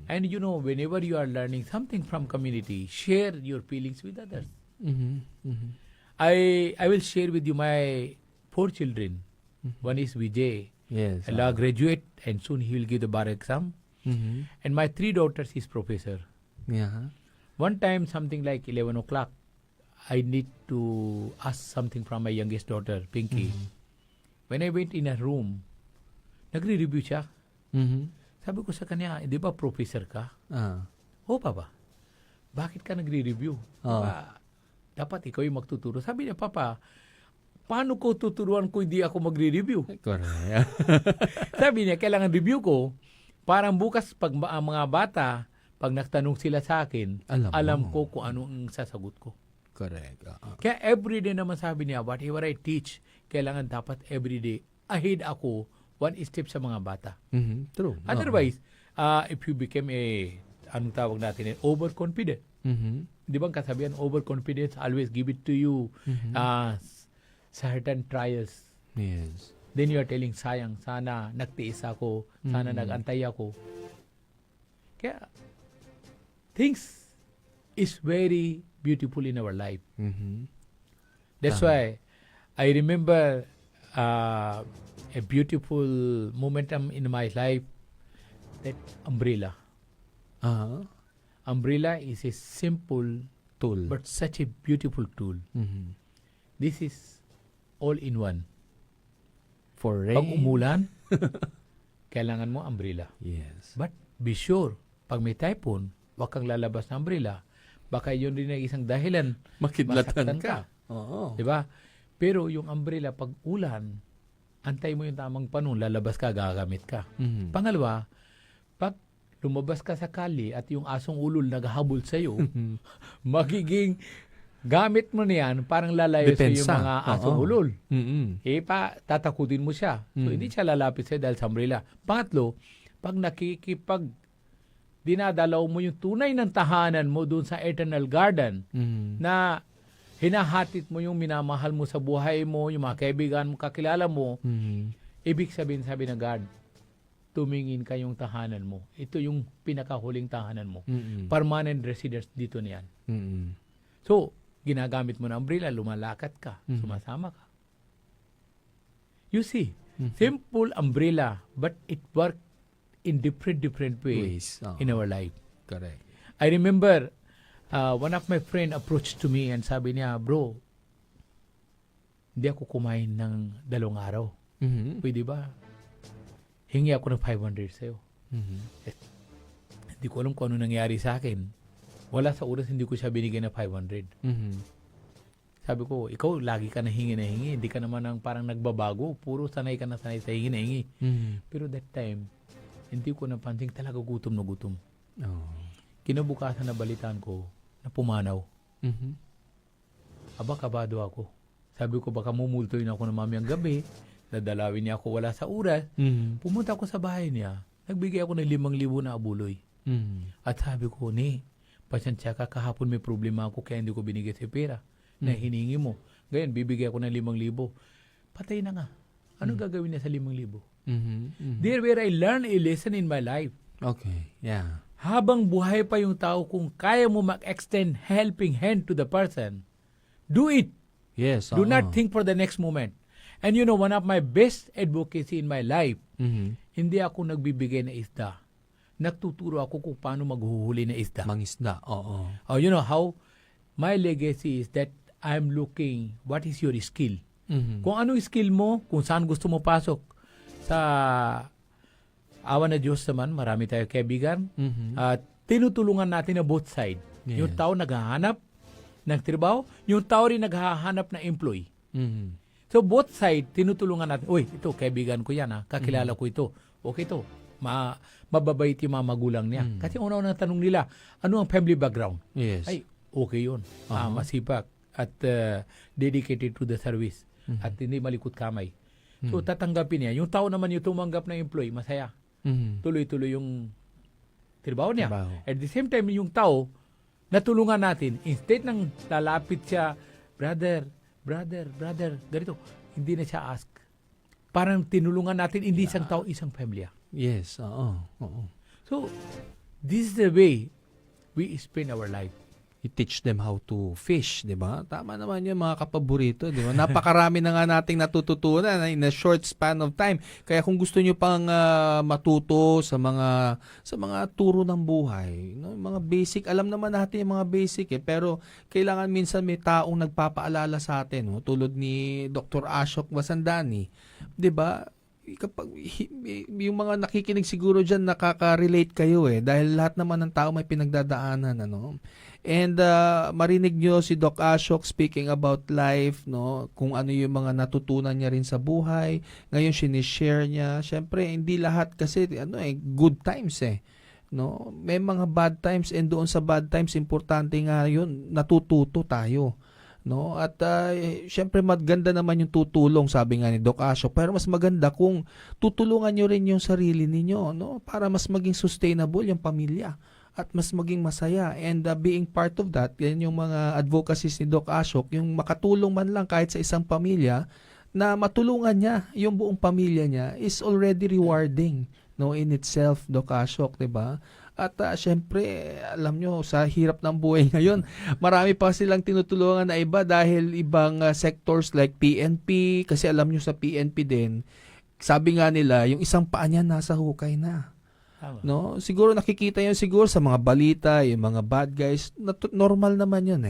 And whenever you are learning something from community, share your feelings with others. Mhm. Mhm. I will share with you my 4 children. One is Vijay, Yes. a law graduate, and soon he will give the bar exam. Mhm. And my 3 daughters is professor. Yeah. One time, something like 11 o'clock, I need to ask something from my youngest daughter, Pinky. When I went in a room, nagre-review siya. Mhm. Sabi ko sa kanya, di ba professor ka? Oo, Papa. Bakit ka nagre-review? Diba, dapat ikaw yung magtuturo. Sabi niya, Papa, paano ko tuturuan kung hindi ako magre-review? Correct. Sabi niya, kailangan review ko. Parang bukas, pag ang mga bata, pag nagtanong sila sa akin, alam ko kung ano ang sasagot ko. Correct. Kaya everyday naman sabi niya, whatever I teach, kailangan dapat everyday ahead ako, 1 step sa mga bata. Mhm. True. Otherwise, if you become anong tawag natin, overconfident. Mhm. Di ba ang kasabihan, overconfidence always give it to you certain trials. Yes. Then you are telling, sayang, sana nagtiis ako, sana nagantay ako. Kaya, things is very beautiful in our life. Mhm. That's why I remember a beautiful momentum in my life, that umbrella. Umbrella is a simple Tool. but such a beautiful tool. Mhm. This is all in one. For rain. Pag umulan, kailangan mo umbrella. Yes. But be sure, pag may typhoon, wag kang lalabas ng umbrella. Baka yun rin ang isang dahilan Makidlatan masaktan ka. Oo. Diba? Pero yung umbrella, pag ulan, antay mo yung tamang panahon, lalabas ka, gagamit ka. Mhm. Pangalawa, pag lumabas ka sa kali at yung asong ulol naghahabol sa'yo, magiging gamit mo niyan, parang lalayo sa yung Depensa. mga asong Oo. ulol. Mhm. Tatakutin mo siya. So, hindi siya lalapit sa'yo dahil sa umbrella. Pangatlo, pag dinadalaw mo yung tunay ng tahanan mo doon sa eternal garden, Mhm. na hinahatit mo yung minamahal mo sa buhay mo, yung mga kaibigan mo, kakilala mo, Mhm. ibig sabihin, sabi ng God, tumingin ka yung tahanan mo. Ito yung pinakahuling tahanan mo. Mhm. Permanent residence dito niyan. Mhm. So, ginagamit mo na umbrella, lumalakad ka, sumasama ka. You see, simple umbrella, but it works in different ways Ways. Oo. in our life. Correct. I remember One of my friend approached to me and sabi niya, bro, hindi ako kumain ng 2 araw. Mhm. Pwede ba? Hingi ako ng 500 sa'yo. Mhm. Hindi ko alam kung ano nangyari sa akin. Wala sa oras, hindi ko siya binigyan ng 500. Mhm. Sabi ko, ikaw lagi ka na hingi. Hindi ka naman ang parang nagbabago. Puro sanay ka na sanay sa hingi na hingi. Mhm. Pero that time, hindi ko napansin talaga gutom na gutom. Oh. Kinabukasan na balitaan ko na pumanaw. Mhm. Aba, kabado ako. Sabi ko, baka mumultoyin ako ng mamayang gabi. Dadalawin niya ako wala sa oras. Mhm. Pumunta ako sa bahay niya. Nagbigay ako ng 5,000 na abuloy. Mhm. At sabi ko, pasensya ka, kahapon may problema ako kaya hindi ko binigay sa pera na hiningi mo. Ngayon, bibigay ako ng 5,000. Patay na nga. Ano gagawin niya sa 5,000? Mhm. Mhm. There where I learned a lesson in my life. Okay. Yeah. Habang buhay pa yung tao, kung kaya mo mag-extend helping hand to the person, do it. Yes. Do oo. not think for the next moment. And you know, one of my best advocacy in my life, Mhm. hindi ako nagbibigay na isda. Nagtuturo ako kung paano maghuhuli na isda. Mangisda. Oo. Oh, you know how my legacy is that I'm looking what is your skill. Mhm. Kung anong skill mo, kung saan gusto mo pasok. Sa awa na Diyos naman, marami tayo kaibigan. Mhm. At tinutulungan natin na both side. Yes. Yung tao naghahanap ng trabaho, yung tao rin naghahanap ng employee. Mhm. So both side, tinutulungan natin. Uy, ito, kaibigan ko yan ha. Kakilala ko ito. Okay to. Mababait yung mga magulang niya. Kasi una-unang tanong nila, ano ang family background? Yes. Ay, okay yun. Masipag at dedicated to the service. At hindi malikot kamay. So tatanggapin niya. Yung tao naman yung tumanggap na employee, masaya. Mhm. Tuloy-tuloy yung trabaho niya. Trabaho. At the same time, yung tao, natulungan natin. Instead ng lalapit siya, brother, ganito. Hindi na siya ask. Parang tinulungan natin, hindi isang tao, isang pamilya. Yes. Oo. Oo. So, this is the way we spend our life. You teach them how to fish, di ba? Tama naman yun, mga kapaborito, di ba? Napakarami na nga nating natututunan in a short span of time. Kaya kung gusto nyo pang matuto sa mga turo ng buhay, no? Mga basic, alam naman natin yung mga basic pero kailangan minsan may taong nagpapaalala sa atin, no? Tulad ni Dr. Ashok Vasandani, di ba? Kapag yung mga nakikinig siguro diyan nakaka-relate kayo dahil lahat naman ng tao may pinagdadaanan, ano. And marinig nyo si Doc Ashok speaking about life, no, kung ano yung mga natutunan niya rin sa buhay. Ngayon sinishare niya. Syempre hindi lahat kasi good times no. May mga bad times and doon sa bad times importante nga yun, natututo tayo. No, at syempre maganda naman yung tutulong, sabi nga ni Doc Ashok, pero mas maganda kung tutulungan nyo rin yung sarili ninyo, no, para mas maging sustainable yung pamilya at mas maging masaya. And being part of that, yan yung mga advocacies ni Doc Ashok, yung makatulong man lang kahit sa isang pamilya na matulungan niya yung buong pamilya niya is already rewarding, no, in itself, Doc Ashok, 'di ba? At syempre, alam nyo, sa hirap ng buhay ngayon, marami pa silang tinutulungan na iba dahil ibang sectors like PNP, kasi alam nyo sa PNP din, sabi nga nila, yung isang paa niya nasa hukay na. Tama. No? Siguro nakikita yun siguro sa mga balita, yung mga bad guys, normal naman yun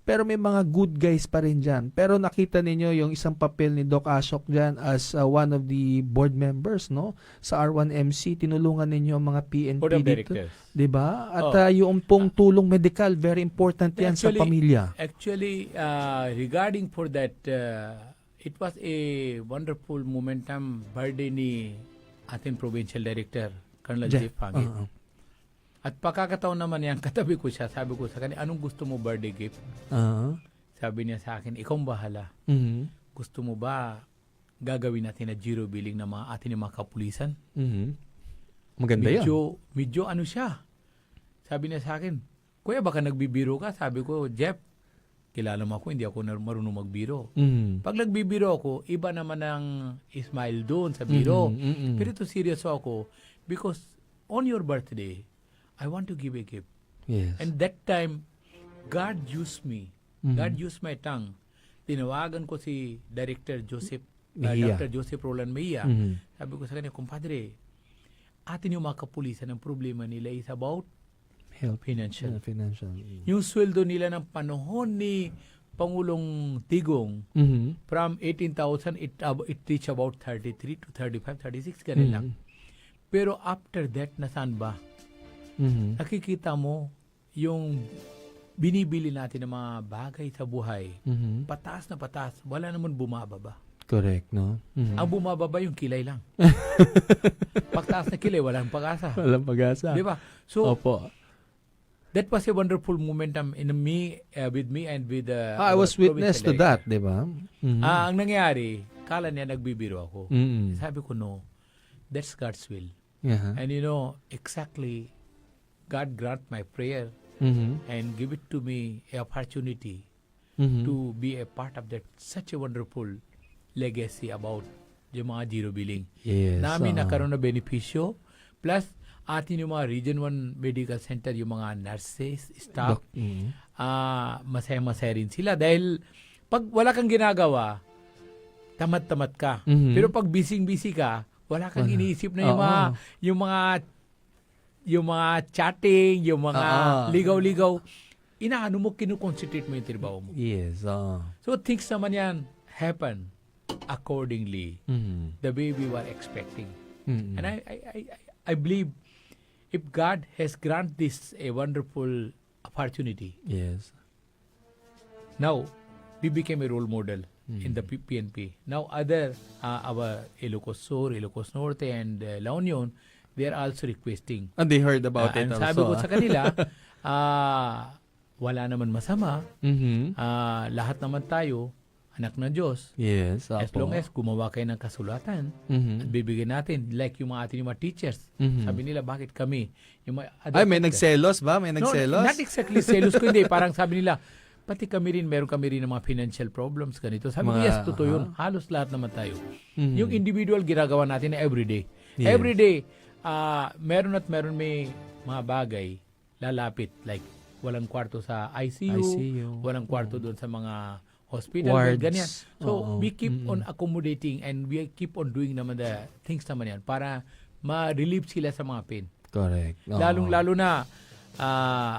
Pero may mga good guys pa rin dyan. Pero nakita ninyo yung isang papel ni Doc Ashok dyan as one of the board members, no? Sa R1MC, tinulungan ninyo ang mga PNP Board of dito. Directors. Diba? At yung pong tulong medical, very important yan sa pamilya. Actually, regarding for that, it was a wonderful momentum birthday ni ating Provincial Director, Colonel Jeff Hangit. At pagkakataon naman yan, katabi ko siya, sabi ko sa kanya, anong gusto mo birthday gift? Sabi niya sa akin, ikaw bahala. Gusto mo ba gagawin natin na zero billing ng mga atin yung mga kapulisan? Maganda yan. Medyo ano siya. Sabi niya sa akin, Kuya, baka nagbibiro ka? Sabi ko, Jeff, kilala mo ako, hindi ako marunong magbiro. Pag nagbibiro ako, iba naman ang smile doon sa biro. Pero ito serious ako because on your birthday, I want to give a gift. Yes. And that time, God used me. God used my tongue. Tinawagan ko si Director Joseph, Dr. Joseph Roland Mejia. Sabi ko sa kanya, kumpadre, atin yung mga kapulisan, ang problema nila is about Help. Financial. Financial. Yung sweldo nila ng panahon ni Pangulong Digong, from 18,000, it reached about 33 to 35, 36, ganun lang. Pero after that, nasaan ba? Nakikita mo yung binibili natin ng mga bagay sa buhay, pataas na pataas, wala naman bumababa. Correct, no? Ang bumababa yung kilay lang. Pagtaas na kilay, walang pag-asa. Walang pag-asa. Di ba? So, Opo. that was a wonderful momentum with me and with I was witness to that, di ba? Ang nangyari, kala niya nagbibiro ako. Sabi ko, no, that's God's will. Yeah. And exactly, God grant my prayer and give it to me a opportunity to be a part of that such a wonderful legacy about yung mga zero billing. Yes. Namin nakaroon na benepisyo, plus atin yung mga Region 1 Medical Center, yung mga nurses, staff, masaya-masaya rin sila. Dahil pag wala kang ginagawa, tamad-tamad ka. Pero pag busy-busy ka, wala kang iniisip na yung mga chatting, yung mga ligaw-ligaw. Inaano mo, kinukonsentrate mo yung trabaho mo. Yes. So things naman yan happen accordingly. The way we were expecting. And I believe if God has granted this a wonderful opportunity, Yes. now we became a role model in the PNP. Now other our Ilocos Sur, Ilocos Norte, and La Union, they are also requesting. And they heard about it And also. sabi ko sa kanila, wala naman masama. Lahat naman tayo anak ng Diyos. Yes. As long as gumawa kayo ng kasulatan, at bibigyan natin, like yung mga teachers. Sabi nila, bakit kami? Yung mga Ay, may nagselos ba? May nagselos? No, not exactly selos ko, hindi. Parang sabi nila, pati meron kami rin ng mga financial problems, ganito. Sabi ko, yes, totoo yun. Halos lahat naman tayo. Yung individual, ginagawa natin na everyday. Yes. Everyday, meron may mga bagay, lalapit. Like, walang kwarto sa ICU. Walang kwarto doon sa mga hospital, Wards. ganyan. So, we keep on accommodating and we keep on doing naman the things naman yan para ma-relieve sila sa mga pain. Correct. Lalong-lalo na,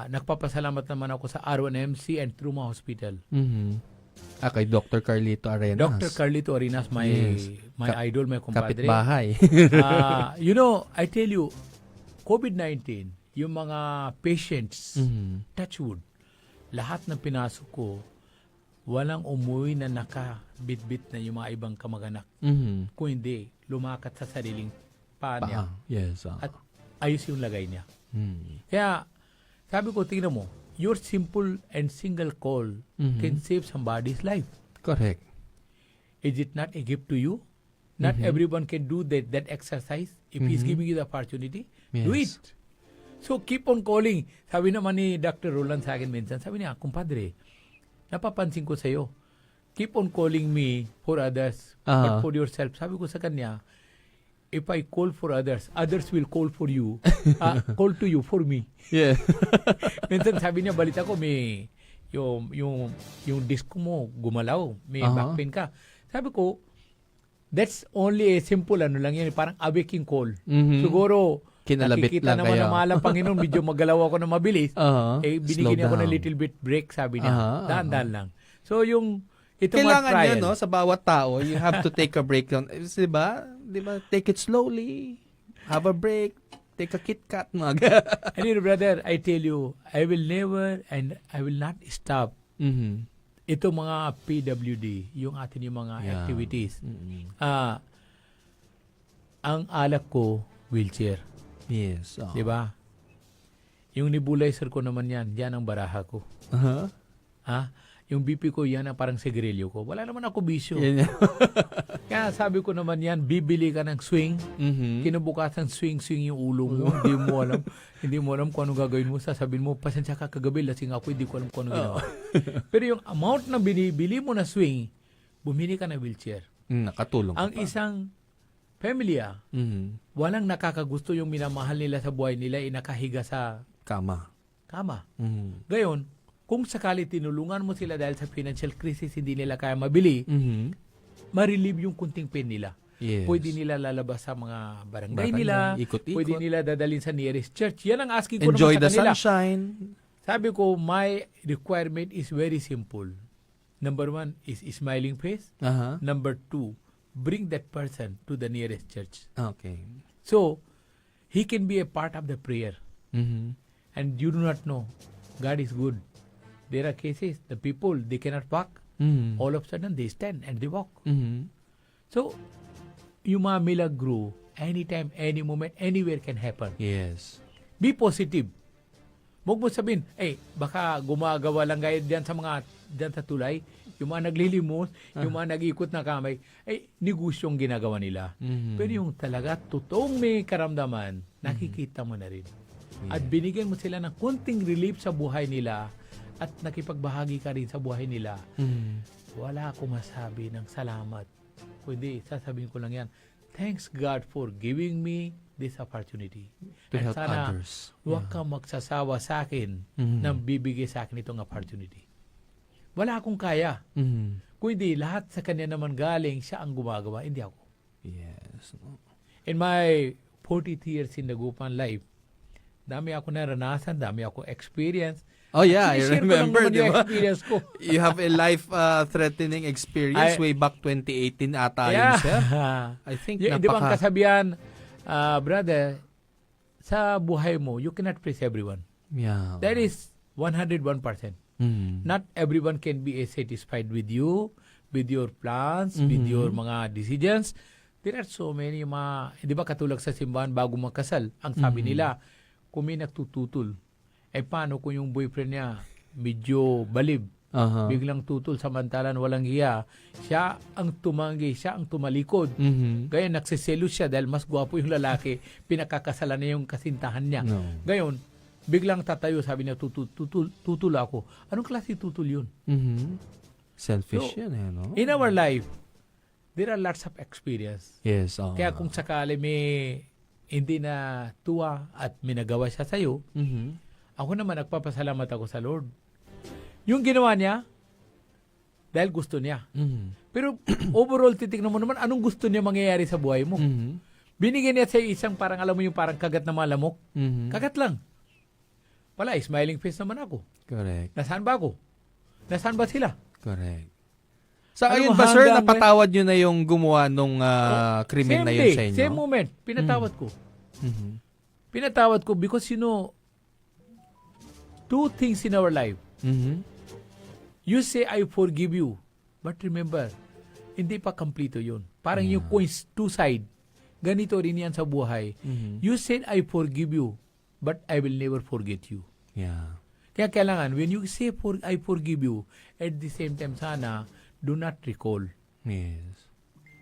nagpapasalamat naman ako sa R1MC and Truma Hospital. Kay Dr. Carlito Arenas. Dr. Carlito Arenas, my idol, my compadre. Kapitbahay. I tell you, COVID-19, yung mga patients, touch wood, lahat ng pinasok ko, walang umuwi na nakabitbit na yung mga ibang kamag-anak. Kung hindi, lumakat sa sariling paa niya. Yes. At ayos yung lagay niya. Kaya, sabi ko, tingnan mo, your simple and single call can save somebody's life. Correct. Is it not a gift to you? Not everyone can do that exercise. If he's giving you the opportunity, do it. So, keep on calling. Sabi naman ni Dr. Roland sa akin minsan, sabi niya, kumpadre, napapansin ko sa'yo, keep on calling me for others, but for yourself. Sabi ko sa kanya, if I call for others, others will call for you. Call to you for me. Yeah. Minsan sabi niya, balita ko, may yung disc mo gumalaw, may back pain ka. Sabi ko, that's only a simple lang yan, parang a waking call. Siguro, Kinalabit nakikita lang naman kayo. ng mahal ang Panginoon, medyo magalaw ako na mabilis. Binigyan ako ng little bit break, sabi niya. Daan-daan lang. So, ito kailangan mga niya, no, sa bawat tao, you have to take a break. Diba? Take it slowly. Have a break. Take a KitKat, And brother, I tell you, I will never and I will not stop ito mga PWD, yung atin yung mga activities. Ang alak ko, wheelchair. Yes. Diba? Yung nebulizer ko naman yan ang baraha ko. Yung BP ko, yan ang parang sigarilyo ko. Wala naman ako bisyo. Kaya sabi ko naman yan, bibili ka ng swing. Kinabukasan swing yung ulo mo. Hindi mo alam kung anong gagawin mo. Sasabihin mo, pasensya ka kagabi, lasing ako, hindi ko alam kung anong ginawa. Pero yung amount na binibili mo na swing, bumili ka ng wheelchair. Nakatulong Ang isang pamilya, walang nakakagusto yung minamahal nila sa buhay nila, nakahiga sa kama. Gayon, kung sakali tinulungan mo sila dahil sa financial crisis, hindi nila kaya mabili, ma-relieve yung kunting pain nila. Yes. Pwede nila lalabas sa mga barangay Barangay, nila. ikot-ikot. Pwede nila dadalhin sa nearest church. Yan ang asking ko Enjoy naman the sa kanila. sunshine. Sabi ko, my requirement is very simple. Number 1 is smiling face. Aha. Number 2, bring that person to the nearest church. Okay. So, he can be a part of the prayer. Mhm. And you do not know. God is good. There are cases, the people, they cannot walk. Mhm. All of a sudden, they stand and they walk. Mhm. So, yung mga milagro, anytime, any moment, anywhere can happen. Yes. Be positive. Huwag mo sabihin, baka gumagawa lang kayo diyan sa tulay, yung mga naglilimos, yung mga nag-ikot na kamay, negosyong ginagawa nila. Mhm. Pero yung talaga, totoong may karamdaman, nakikita mo na rin. At binigyan mo sila ng konting relief sa buhay nila at nakipagbahagi ka rin sa buhay nila. Mhm. Wala akong masabi ng salamat. Kundi, sasabihin ko lang yan, thanks God for giving me this opportunity. To And help sana, others. huwag kang magsasawa sa akin nang bibigay sa akin itong opportunity. Wala akong kaya. Mhm. Kung hindi, lahat sa kanya naman galing, siya ang gumagawa, hindi ako. Yes. In my 43 years in the Gupan life, dami ako naranasan, dami ako experience. Oh yeah, I Sinishare ko lang remember, naman di yung ba? experience ko. You have a life-threatening experience I- way back 2018 ata yun, sir. I think Di ba ang kasabihan, brother, sa buhay mo, you cannot please everyone. Yeah. That is 101%. Mhm. Not everyone can be satisfied with you, with your plans, with your mga decisions. There are so many di ba katulad sa simbahan bago magkasal, ang sabi nila, kung may nagtututol, paano kung yung boyfriend niya medyo balib, Aha. biglang tutol samantalan walang hiya, siya ang tumanggi, siya ang tumalikod. Mhm. Gayon, nagsiselos siya dahil mas gwapo yung lalaki, pinakakasalan niya yung kasintahan niya. No. Gayon, biglang tatayo, sabi niya, tutul ako. Anong klase tutul yun? Mhm. Selfish So, yan no? In our life, there are lots of experience. Yes. Kaya kung sakali may hindi na tuwa at may nagawa siya sa'yo, Mhm. ako naman nagpapasalamat ako sa Lord. Yung ginawa niya, dahil gusto niya. Mhm. Pero overall, titignan mo naman, anong gusto niya mangyayari sa buhay mo? Mhm. Binigyan niya sa isang parang, alam mo yung parang kagat na malamok. Mhm. Kagat lang. Wala, smiling face naman ako. Correct. Nasaan ba ako? Nasaan ba sila? Correct. So, Ano ayun mo, ba, sir, hanggang napatawad nyo na yung gumawa nung krimen Same na yun day, sa inyo? same moment, pinatawad ko. Mhm. Pinatawad ko because two things in our life. Mhm. You say, I forgive you. But remember, hindi pa kompleto yun. Parang yung coins, two side. Ganito rin yan sa buhay. Mhm. You said, I forgive you, but I will never forget you. Yeah. Kaya kailangan, when you say, I forgive you, at the same time, sana, do not recall. Yes.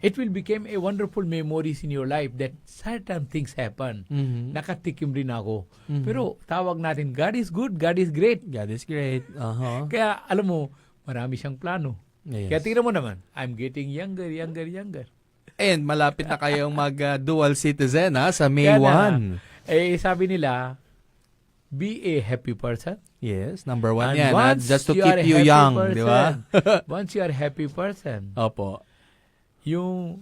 It will become a wonderful memories in your life that certain things happen. Mhm. Nakatikim rin ako. Mhm. Pero tawag natin, God is good, God is great. God is great. Uh-huh. Kaya alam mo, marami siyang plano. Yes. Kaya tingnan mo naman, I'm getting younger. And malapit na kayong mag-dual citizen sa May Kaya na, 1. sabi nila, be a happy person. Yes, number 1 And yan. once Just to you keep are a you happy young, person, di ba? Once you are a happy person, Opo. yung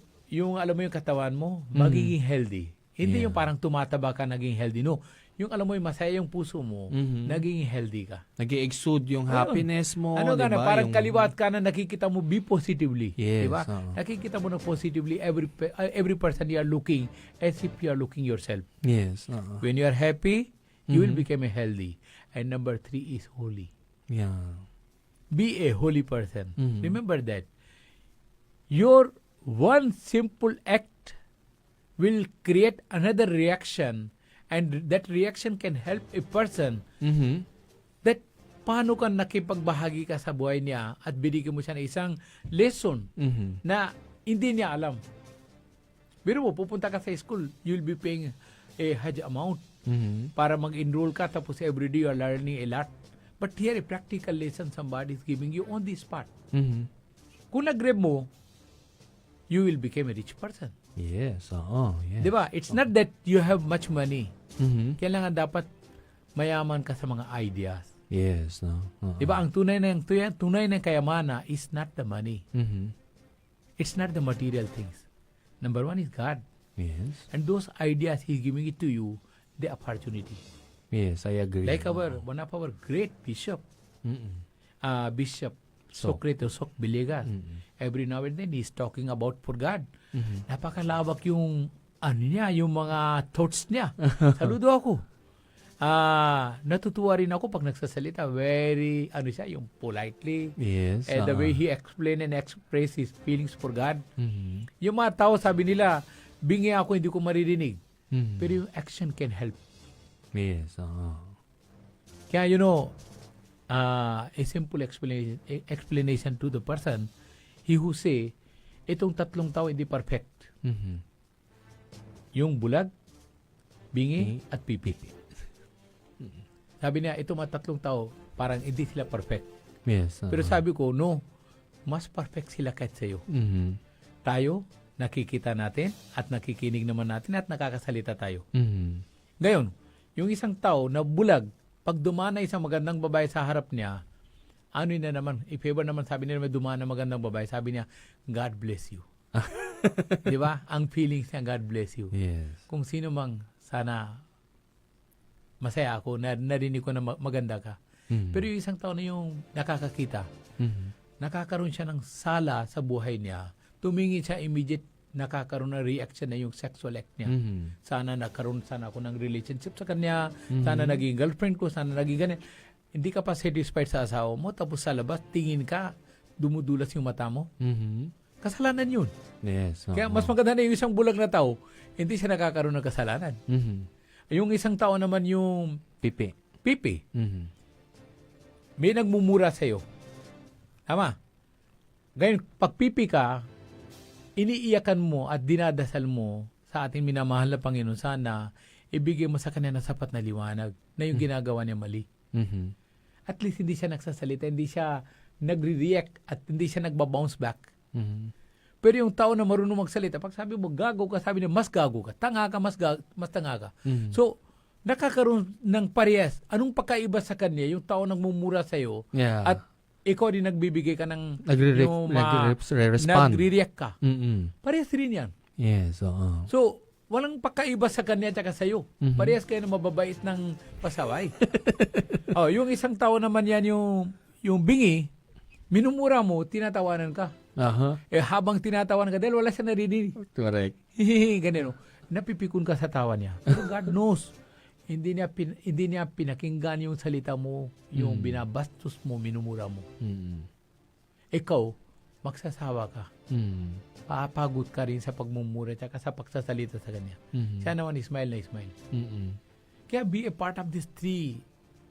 alam mo yung katawan mo, magiging healthy. Hindi Yeah. yung parang tumataba ka, naging healthy. No. Yung alam mo yung masaya yung puso mo, naging healthy ka. Nag-i-exude yung happiness mo, Ano di ka na, ba? parang Yung- kaliwat ka na nakikita mo, be positively. Yes, Di ba? oo. Nakikita mo na positively every person you are looking as if you are looking yourself. Yes. Oo. When you are happy, you will become a healthy. And number 3 is holy. Yeah. Be a holy person. Mhm. Remember that. Your one simple act will create another reaction, and that reaction can help a person Mhm. that paano ka nakipagbahagi ka sa buhay niya at binigyan mo siya ng isang lesson Mhm. na hindi niya alam. Pero mo, pupunta ka sa school, you'll be paying a huge amount Mhm. para mag-enroll ka, tapos everyday you are learning a lot. But here, a practical lesson somebody is giving you on this spot. Mhm. Kung nag-grab mo, you will become a rich person. Yes. Oo. Yes. Di ba? It's not that you have much money. Mhm. Kailangan dapat mayaman ka sa mga ideas. Yes. No. Oo. Di ba? Ang tunay na kayamana is not the money. Mhm. It's not the material things. Number one is God. Yes. And those ideas He's giving it to you, the opportunity. Yes, I agree. Like one of our great bishop, Mm-mm. Bishop Socrates Sok Biligan. Every now and then, he's talking about for God. Mhm. Napakalawak yung yung mga thoughts niya. Saludo ako. Natutuwa rin ako pag nagsasalita. Very, yung politely. Yes. And the way he explain and express his feelings for God. Mhm. Yung mga tao, sabi nila, bingi ako, hindi ko maririnig. Mhm. Pero yung action can help. Yes. Kaya, a simple explanation to the person, he who say, itong tatlong tao hindi perfect. Mhm. Yung bulag, bingi, Okay. at pipi. Sabi niya, itong mga tatlong tao, parang hindi sila perfect. Yes. Pero sabi ko, no, mas perfect sila kahit sa'yo. Mhm. Tayo, nakikita natin, at nakikinig naman natin, at nakakasalita tayo. Mhm. Ngayon, yung isang tao na bulag, pag dumana isang magandang babae sa harap niya, yun na naman, if ever naman sabi nila may dumana magandang babae, sabi niya, God bless you. Di ba? Ang feelings niya, God bless you. Yes. Kung sino mang sana masaya ako, narinig ko na maganda ka. Mhm. Pero yung isang tao na yung nakakakita, Mhm. nakakaroon siya ng sala sa buhay niya, tumingin siya immediate, nakakaroon ng reaction na yung sexual act niya. Mhm. Sana ako ng relationship sa kanya, Mhm. sana naging girlfriend ko, sana naging ganyan. Hindi ka pa satisfied sa asawa mo, tapos sa labas, tingin ka, dumudulas yung mata mo. Mhm. Kasalanan yun. Yes. Kaya mas maganda na yung isang bulag na tao, hindi siya nakakaroon ng kasalanan. Mhm. Yung isang tao naman yung Pipi. pipi, Mhm. may nagmumura sa'yo. Tama? Ngayon, pag pipi ka, iniiyakan mo at dinadasal mo sa ating minamahal na Panginoon, sana ibigay mo sa kanya na sapat na liwanag na yung ginagawa niya mali. Mhm. At least hindi siya nagsasalita, hindi siya nagre-react at hindi siya nagbabounce back. Mhm. Pero yung tao na marunong magsalita, pag sabi mo gago ka, sabi niya mas gago ka, tanga ka, mas tanga ka. Mhm. So, nakakaroon ng parehas. Anong pagkaiba sa kanya, yung tao nagmumura sa'yo, Yeah. at ikaw din nagbibigay ka ng Nagre-respond. nagre-react ka. Mhm. Parehas rin yan. Yes. Oo. So, walang pagkaiba sa kanya at sa'yo. Mhm. Parehas kayo na mababait ng pasaway. Yung isang tao naman yan, yung bingi, minumura mo, tinatawanan ka. Aha. Habang tinatawanan ka, dahil wala siya narinig. Correct. Ganun. Napipikon ka sa tawa niya. Pero God knows, hindi niya pinakinggan yung salita mo, yung binabastos mo, minumura mo. Mhm. Ikaw, magsasawa ka. Mhm. Papagod ka rin sa pagmumura at sa pagsasalita sa kanya. Mhm. Siya naman, smile na smile. Mhm. Kaya be a part of these three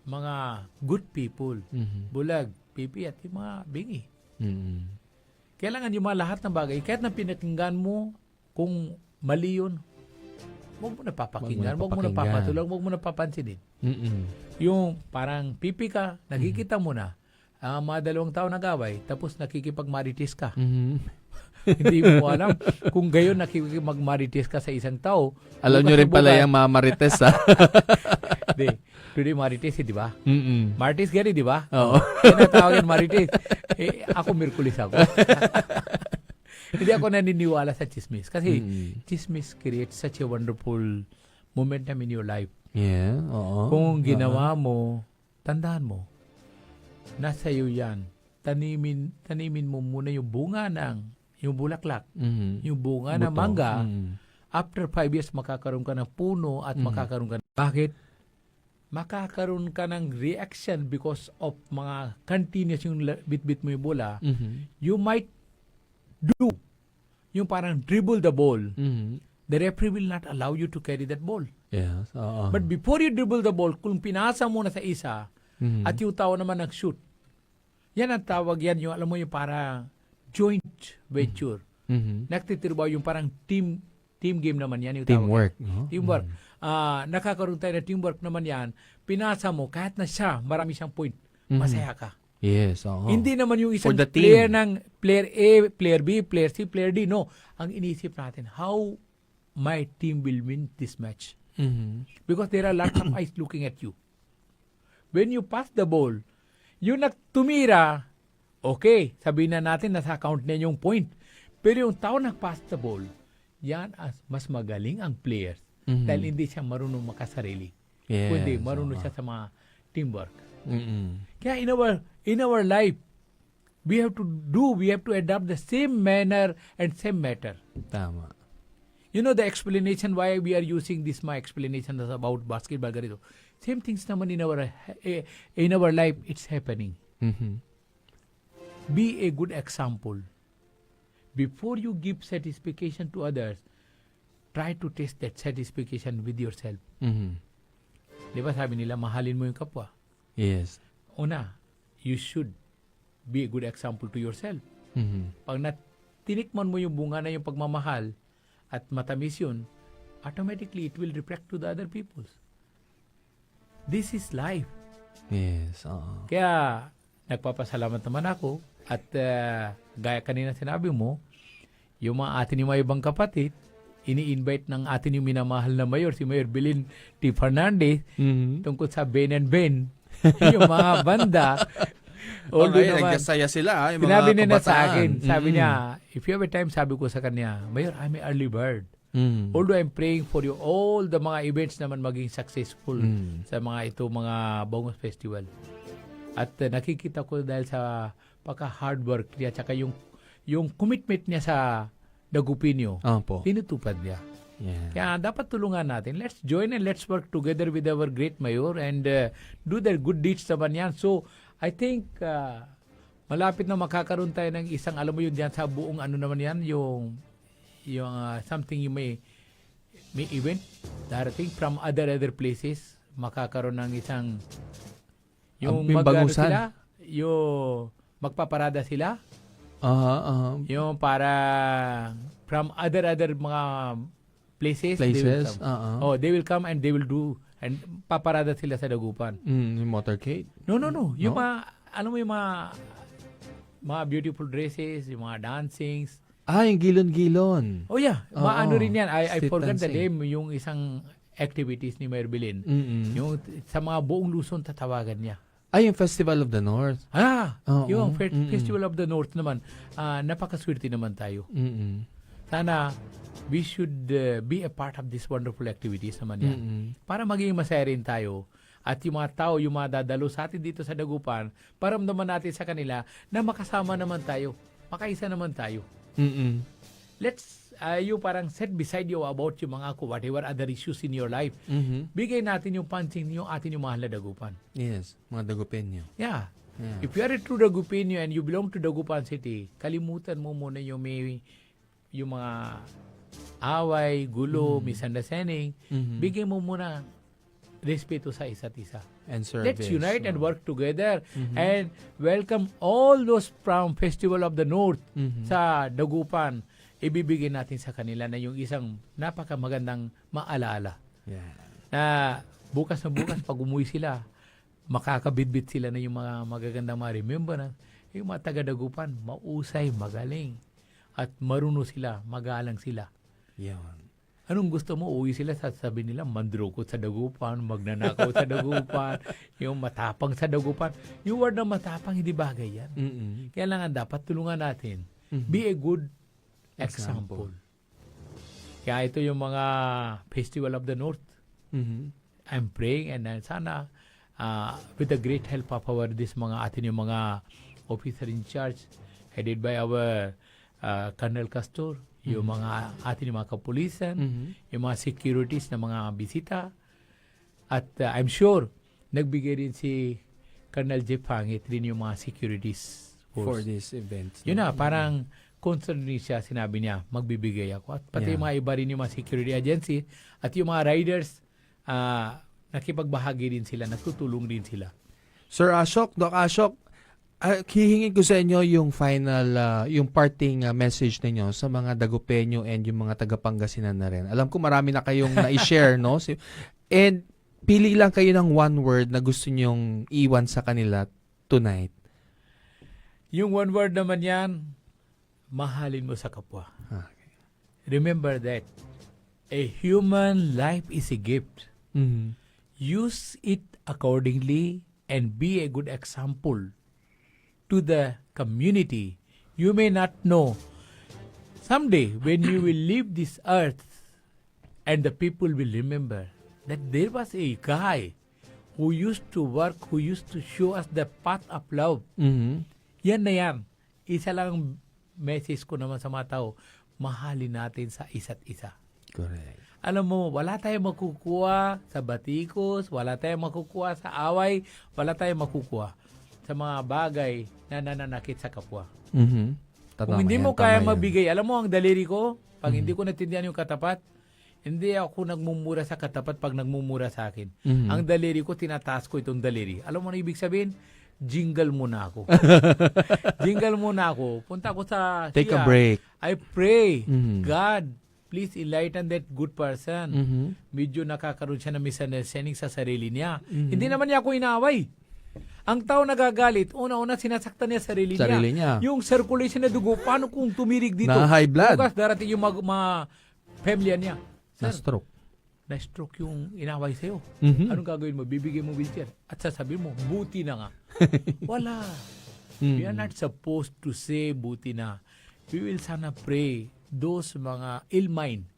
mga good people. Mhm. Bulag, pipi, at yung mga bingi. Mhm. Kailangan yung mga lahat ng bagay, kahit na pinakinggan mo, kung mali yun, huwag mo na papakinggan, huwag mo na papatulang, huwag mo na papansinin. Mhm. Yung parang pipi ka, nakikita mo na, mga 2 taon nag-away, tapos nakikipagmarites ka. Mhm. Hindi mo alam kung gayon nakikipagmarites ka sa isang tao. Alam nyo rin pala yung mga marites, ha? Hindi. Today marites, di ba? Mhm. Marites gani, di ba? Oo. Tinatawagin marites. Ako Merkulis ako. Hindi ako naniniwala sa chismis. Kasi chismis creates such a wonderful momentum in your life. Yeah, oo. Kung ginawa mo, tandaan mo, nasa iyo yan. Tanimin mo muna yung bunga yung bulaklak, Mhm. yung bunga ng Buto. mangga. Mhm. After 5 years, makakaroon ka ng puno at makakaroon ka Bakit? Makakaroon ka ng reaction because of mga continuous yung bit-bit mo yung bola. Mhm. You might do yung parang dribble the ball. Mhm. The referee will not allow you to carry that ball. Yes, oo. But before you dribble the ball, kung pinasa mo na sa isa Mhm. at yung tao naman nag-shoot, yan ang tawag yan, yung alam mo yung para joint venture. Mhm. Nagtitirbaw yung parang team game naman yan yung tawag. Teamwork, no? Teamwork. Nakakaroon tayo na teamwork naman yan. Pinasa mo, kahit na siya, marami siyang point. Masaya ka. Yes, oo. Hindi naman yung isang For the player team. ng player A, player B, player C, player D. No. Ang iniisip natin, how my team will win this match. Mhm. Because there are lots of eyes looking at you. When you pass the ball, yung nagtumira, okay, sabihin na natin nasa account na yung point. Pero yung tao nag-pass the ball, yan mas magaling ang players Mhm. dahil hindi siya marunong makasarili. Yes, Kundi marunong oo. siya sa mga teamwork. Mm-mm. Kaya in our life, we have to adopt the same manner and same matter. Tama. You know the explanation why we are using this my explanation is about basketball ganito. Same things naman in our life, it's happening. Mhm. Be a good example. Before you give satisfaction to others, try to test that satisfaction with yourself. Mhm. Di ba sabi nila, mahalin mo yung kapwa. Yes. Una, you should be a good example to yourself. Mhm. Pag tinikman mo yung bunga na yung pagmamahal at matamis yun, automatically it will reflect to the other people. This is life. Yes. Oo. Kaya nagpapasalamat naman ako at gaya kanina sinabi mo, yung mga atin yung mga ibang kapatid, ini-invite ng atin yung minamahal na mayor, si Mayor Belin T. Fernandez, Mhm. tungkol sa Ben and Ben, yung mga banda. Although Although naman, nagkasaya sila, yung mga sinabi niya na sa kabataan. akin, sabi Mhm. niya, if you have a time, sabi ko sa kanya, Mayor, I'm an early bird. Mhm. Although I'm praying for you, all the mga events naman maging successful Mm. sa mga Bongos Festival. At nakikita ko dahil sa pagka-hard work niya, tsaka yung commitment niya sa Dagupinyo, Opo. tinutupad niya. Yeah. Kaya dapat tulungan natin. Let's join and let's work together with our great mayor and do their good deeds naman yan. So, I think malapit na makakaroon tayo ng isang, alam mo yun dyan sa buong ano naman yan, yung something you may event darating from other places, makakaroon ng isang yung May mag-ano bagusan. sila, yung magpaparada sila, Aha. yung para from other mga places, they will Places. come. Oh, they will come and they will do and paparada sila sa Dagupan. Yung motorcade. No. Yung No? mga, alam mo yung mga beautiful dresses, yung mga dancings. Yung gilon-gilon. Oh yeah, Oo. maano rin yan. I Street forgot the dancing. name, yung isang activities ni Mayor Bilin. Mm-mm. Yung sa mga buong Luzon tatawagan niya. Yung Festival of the North. Oo. Yung Mm-mm. Festival of the North naman, napakaswerte naman tayo. Mm-mm. Sana we should be a part of these wonderful activities naman yan. Mm-mm. Para maging masaya rin tayo. At yung mga tao, yung mga dadalo sa atin dito sa Dagupan, paramdaman natin sa kanila na makasama naman tayo. Makaisa naman tayo. Mm-mm. Let's, you parang set beside you about yung mga whatever other issues in your life. Mhm. Bigay natin yung pansin yung atin yung mahal na Dagupan. Yes. Mga Dagupenyo. Yeah. Yeah. If you are a true Dagupenyo and you belong to Dagupan City, kalimutan mo muna yung mga away, gulo, misunderstanding. Mhm. Bigay mo muna respeto sa isa't isa. And service. Let's unite and work together Mhm. and welcome all those from Festival of the North Mhm. sa Dagupan. Ibibigay natin sa kanila na yung isang napakamagandang maalaala. Yeah. Na bukas pag umuwi sila, makakabitbit sila na yung mga magagandang mga remembrance. Yung mga taga-Dagupan, mausay, magaling. At marunong sila, magalang sila. Yan. Anong gusto mo? Uwi sila, sasabihin nila, mandrukot sa Dagupan, magnanakaw sa Dagupan, yung matapang sa Dagupan. Yung word na matapang, hindi bagay yan. Mm-mm. Kaya lang dapat tulungan natin. Mhm. Be a good example. Kaya ito yung mga Festival of the North. Mhm. I'm praying and sana with the great help of this mga atin yung mga officer in charge headed by our Colonel Castor, yung mga atin yung mga kapulisan, Mhm. yung mga securities na mga bisita. At I'm sure nagbigay rin si Colonel Jeff Hangit rin yung mga securities For force. this event. Yun na, parang concern rin siya, sinabi niya, magbibigay ako. At pati Yeah. yung mga iba rin yung mga security agency at yung mga riders, nakipagbahagi din sila, nagtutulong din sila. Sir Ashok, Doc Ashok, hihingin ko sa inyo yung final, yung parting message ninyo sa mga Dagupenyo and yung mga taga-Pangasinan na rin. Alam ko marami na kayong na-share, no? And pili lang kayo ng one word na gusto nyong iwan sa kanila tonight. Yung one word naman yan, mahalin mo sa kapwa. Okay. Remember that a human life is a gift. Mhm. Use it accordingly and be a good example to the community. You may not know someday, when you will leave this earth, and the people will remember that there was a guy who used to work, who used to show us the path of love. Mhm. Yan na yan. Isa lang message ko naman sa mga tao, mahalin natin sa isa't isa. Correct. Alam mo, wala tayong makukuha sa batikos, wala tayong makukuha sa away, wala tayong makukuha sa mga bagay na nananakit sa kapwa. Mhm. Kung hindi mo kaya mabigay, alam mo ang daliri ko, pag hindi ko natindihan yung katapat, hindi ako nagmumura sa katapat pag nagmumura sa akin. Mhm. Ang daliri ko, tinataas ko itong daliri. Alam mo na ibig sabihin? Jingle muna ako. Jingle muna ako. Punta ko sa Take a siya. break. I pray, Mhm. God, please enlighten that good person. Mhm. Medyo nakakaroon siya ng misunderstanding sa sarili niya. Mhm. Hindi naman niya ako inaaway. Ang tao nagagalit, una-una sinasaktan niya sarili niya. Yung circulation na dugo, paano kung tumirig dito? Na high blood. Bukas darating yung mga pamilya niya. Na Sir, stroke. na-stroke yung inaway sa'yo. Mhm. Anong gagawin mo? Bibigyan mo wheelchair. At sasabihin mo, buti na nga. Wala. We are not supposed to say buti na. We will sana pray those mga ill mind.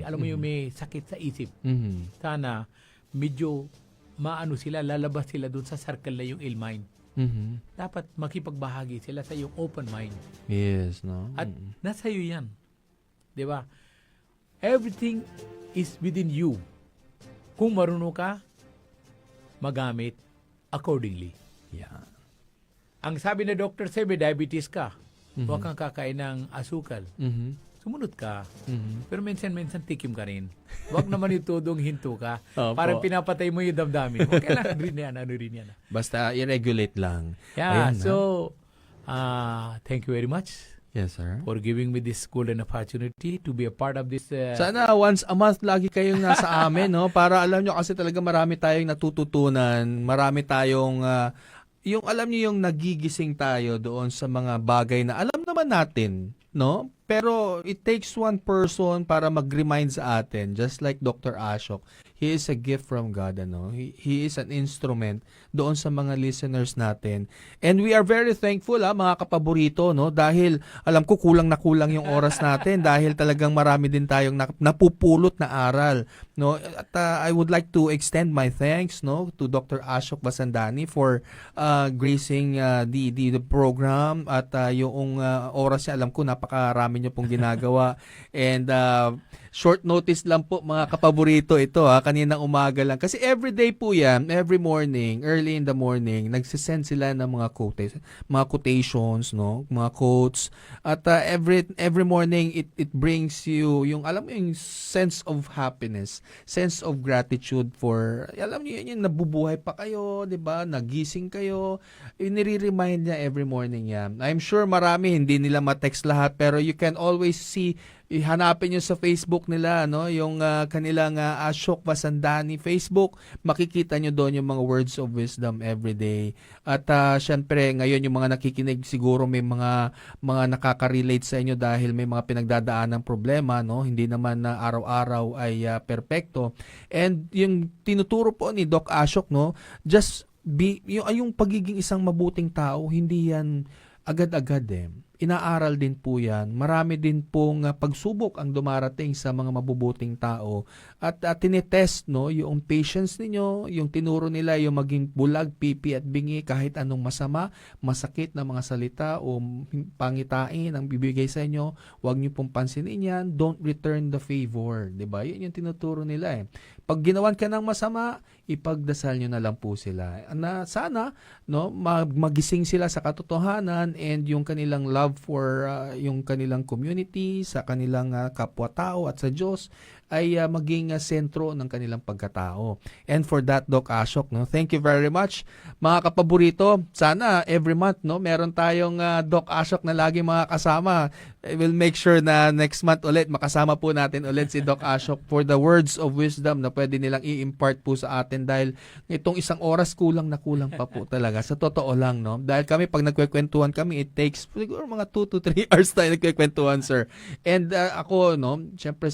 Alam mo yung may sakit sa isip. Mhm. Sana medyo maano sila, lalabas sila doon sa circle na yung ill mind. Mhm. Dapat makipagbahagi sila sa yung open mind. Yes, no. At nasa iyo yan. Di ba? Everything is within you. Kung marunong ka, magamit accordingly. Yeah. Ang sabi na doctor sa'yo, may diabetes ka. Huwag kang kakain ng asukal. Mhm. Sumunod ka. Mhm. Pero minsan tikim ka rin. Huwag naman yung tudong hinto ka. Opo. Parang pinapatay mo yung damdamin. Huwag kailangan rin yan. Ano rin yan. Basta i-regulate lang. Yeah, Ayan, so, thank you very much yes, sir. for giving me this golden opportunity to be a part of this. Sana once a month lagi kayong nasa amin, no? Para alam nyo kasi talaga marami tayong natututunan, marami tayong yung alam niyo yung nagigising tayo doon sa mga bagay na alam naman natin, no? Pero it takes one person para mag-remind sa atin, just like Dr. Ashok. He is a gift from God, ano? He is an instrument doon sa mga listeners natin. And we are very thankful, mga kapaborito, no? Dahil alam ko kulang na kulang yung oras natin dahil talagang marami din tayong napupulot na aral, no? At I would like to extend my thanks, no, to Dr. Ashok Basandani for gracing the program at yung oras niya, alam ko napakarami niyo pong ginagawa. And short notice lang po mga kapaborito ito, kaninang umaga lang. Kasi every day po yan, every morning, early in the morning, nagsisend sila ng mga quotations, no? Mga quotes. At every morning, it brings you yung, alam mo, yung sense of happiness, sense of gratitude for, alam niyo yun, yung nabubuhay pa kayo, di ba? Nagising kayo. Nire-remind niya every morning yan. I'm sure marami, hindi nila ma-text lahat, pero you can always see, hanapin nyo sa Facebook nila, no, yung kanilang Ashok Basandani Facebook, makikita nyo doon yung mga words of wisdom every day. At syempre ngayon yung mga nakikinig siguro may mga nakaka-relate sa inyo dahil may mga pinagdadaan ng problema, no, hindi naman na araw-araw ay perpekto. And yung tinuturo po ni Doc Ashok, no, just be yung pagiging isang mabuting tao, hindi yan agad-agad inaaral din po yan. Marami din pong pagsubok ang dumarating sa mga mabubuting tao. At tinetest, no, yung patience ninyo, yung tinuro nila, yung maging bulag, pipi at bingi, kahit anong masama, masakit na mga salita o pangitain ang bibigay sa inyo, huwag nyo pong pansinin yan. Don't return the favor. Diba? Yun yung tinuturo nila Pag ginawan ka ng masama, ipagdasal nyo na lang po sila. Na sana, no, magising sila sa katotohanan and yung kanilang love for yung kanilang community, sa kanilang kapwa-tao at sa Diyos ay maging sentro ng kanilang pagkatao. And for that, Doc Ashok, no, thank you very much. Mga kapaborito, sana every month, no, meron tayong Doc Ashok na lagi mga kasama. We'll make sure na next month ulit makasama po natin ulit si Doc Ashok for the words of wisdom na pwede nilang i-impart po sa atin natin dahil itong isang oras kulang na kulang pa po talaga. Sa totoo lang, no? Dahil kami, pag nagkwekwentuhan kami, it takes siguro mga 2 to 3 hours tayo nagkwekwentuhan, sir. And ako, no, syempre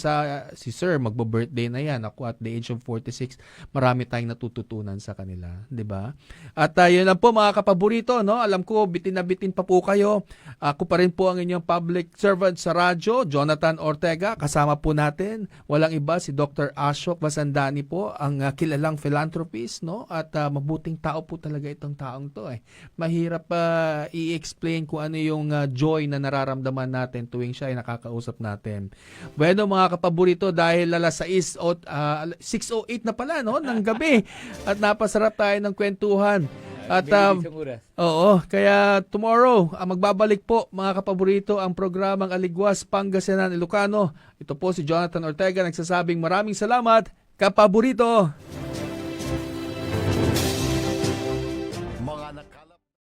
si sir, magbo-birthday na yan. Ako at the age of 46, marami tayong natututunan sa kanila, di ba? At yun lang po mga kapaborito, no? Alam ko, bitin na bitin pa po kayo. Ako pa rin po ang inyong public servant sa radyo, Jonathan Ortega. Kasama po natin, walang iba, si Dr. Ashok Vasandani po, ang kilalang philanthropist, no? At mabuting tao po talaga itong taong to eh. Mahirap i-explain kung ano yung joy na nararamdaman natin tuwing siya ay nakakausap natin. Bueno mga kapaborito, dahil alas 6:08 na pala, no? Ng gabi. At napasarap tayo ng kwentuhan. At oo, kaya tomorrow, magbabalik po mga kapaborito ang programang Aligwas, Pangasinan, Ilocano. Ito po si Jonathan Ortega nagsasabing maraming salamat, kapaborito!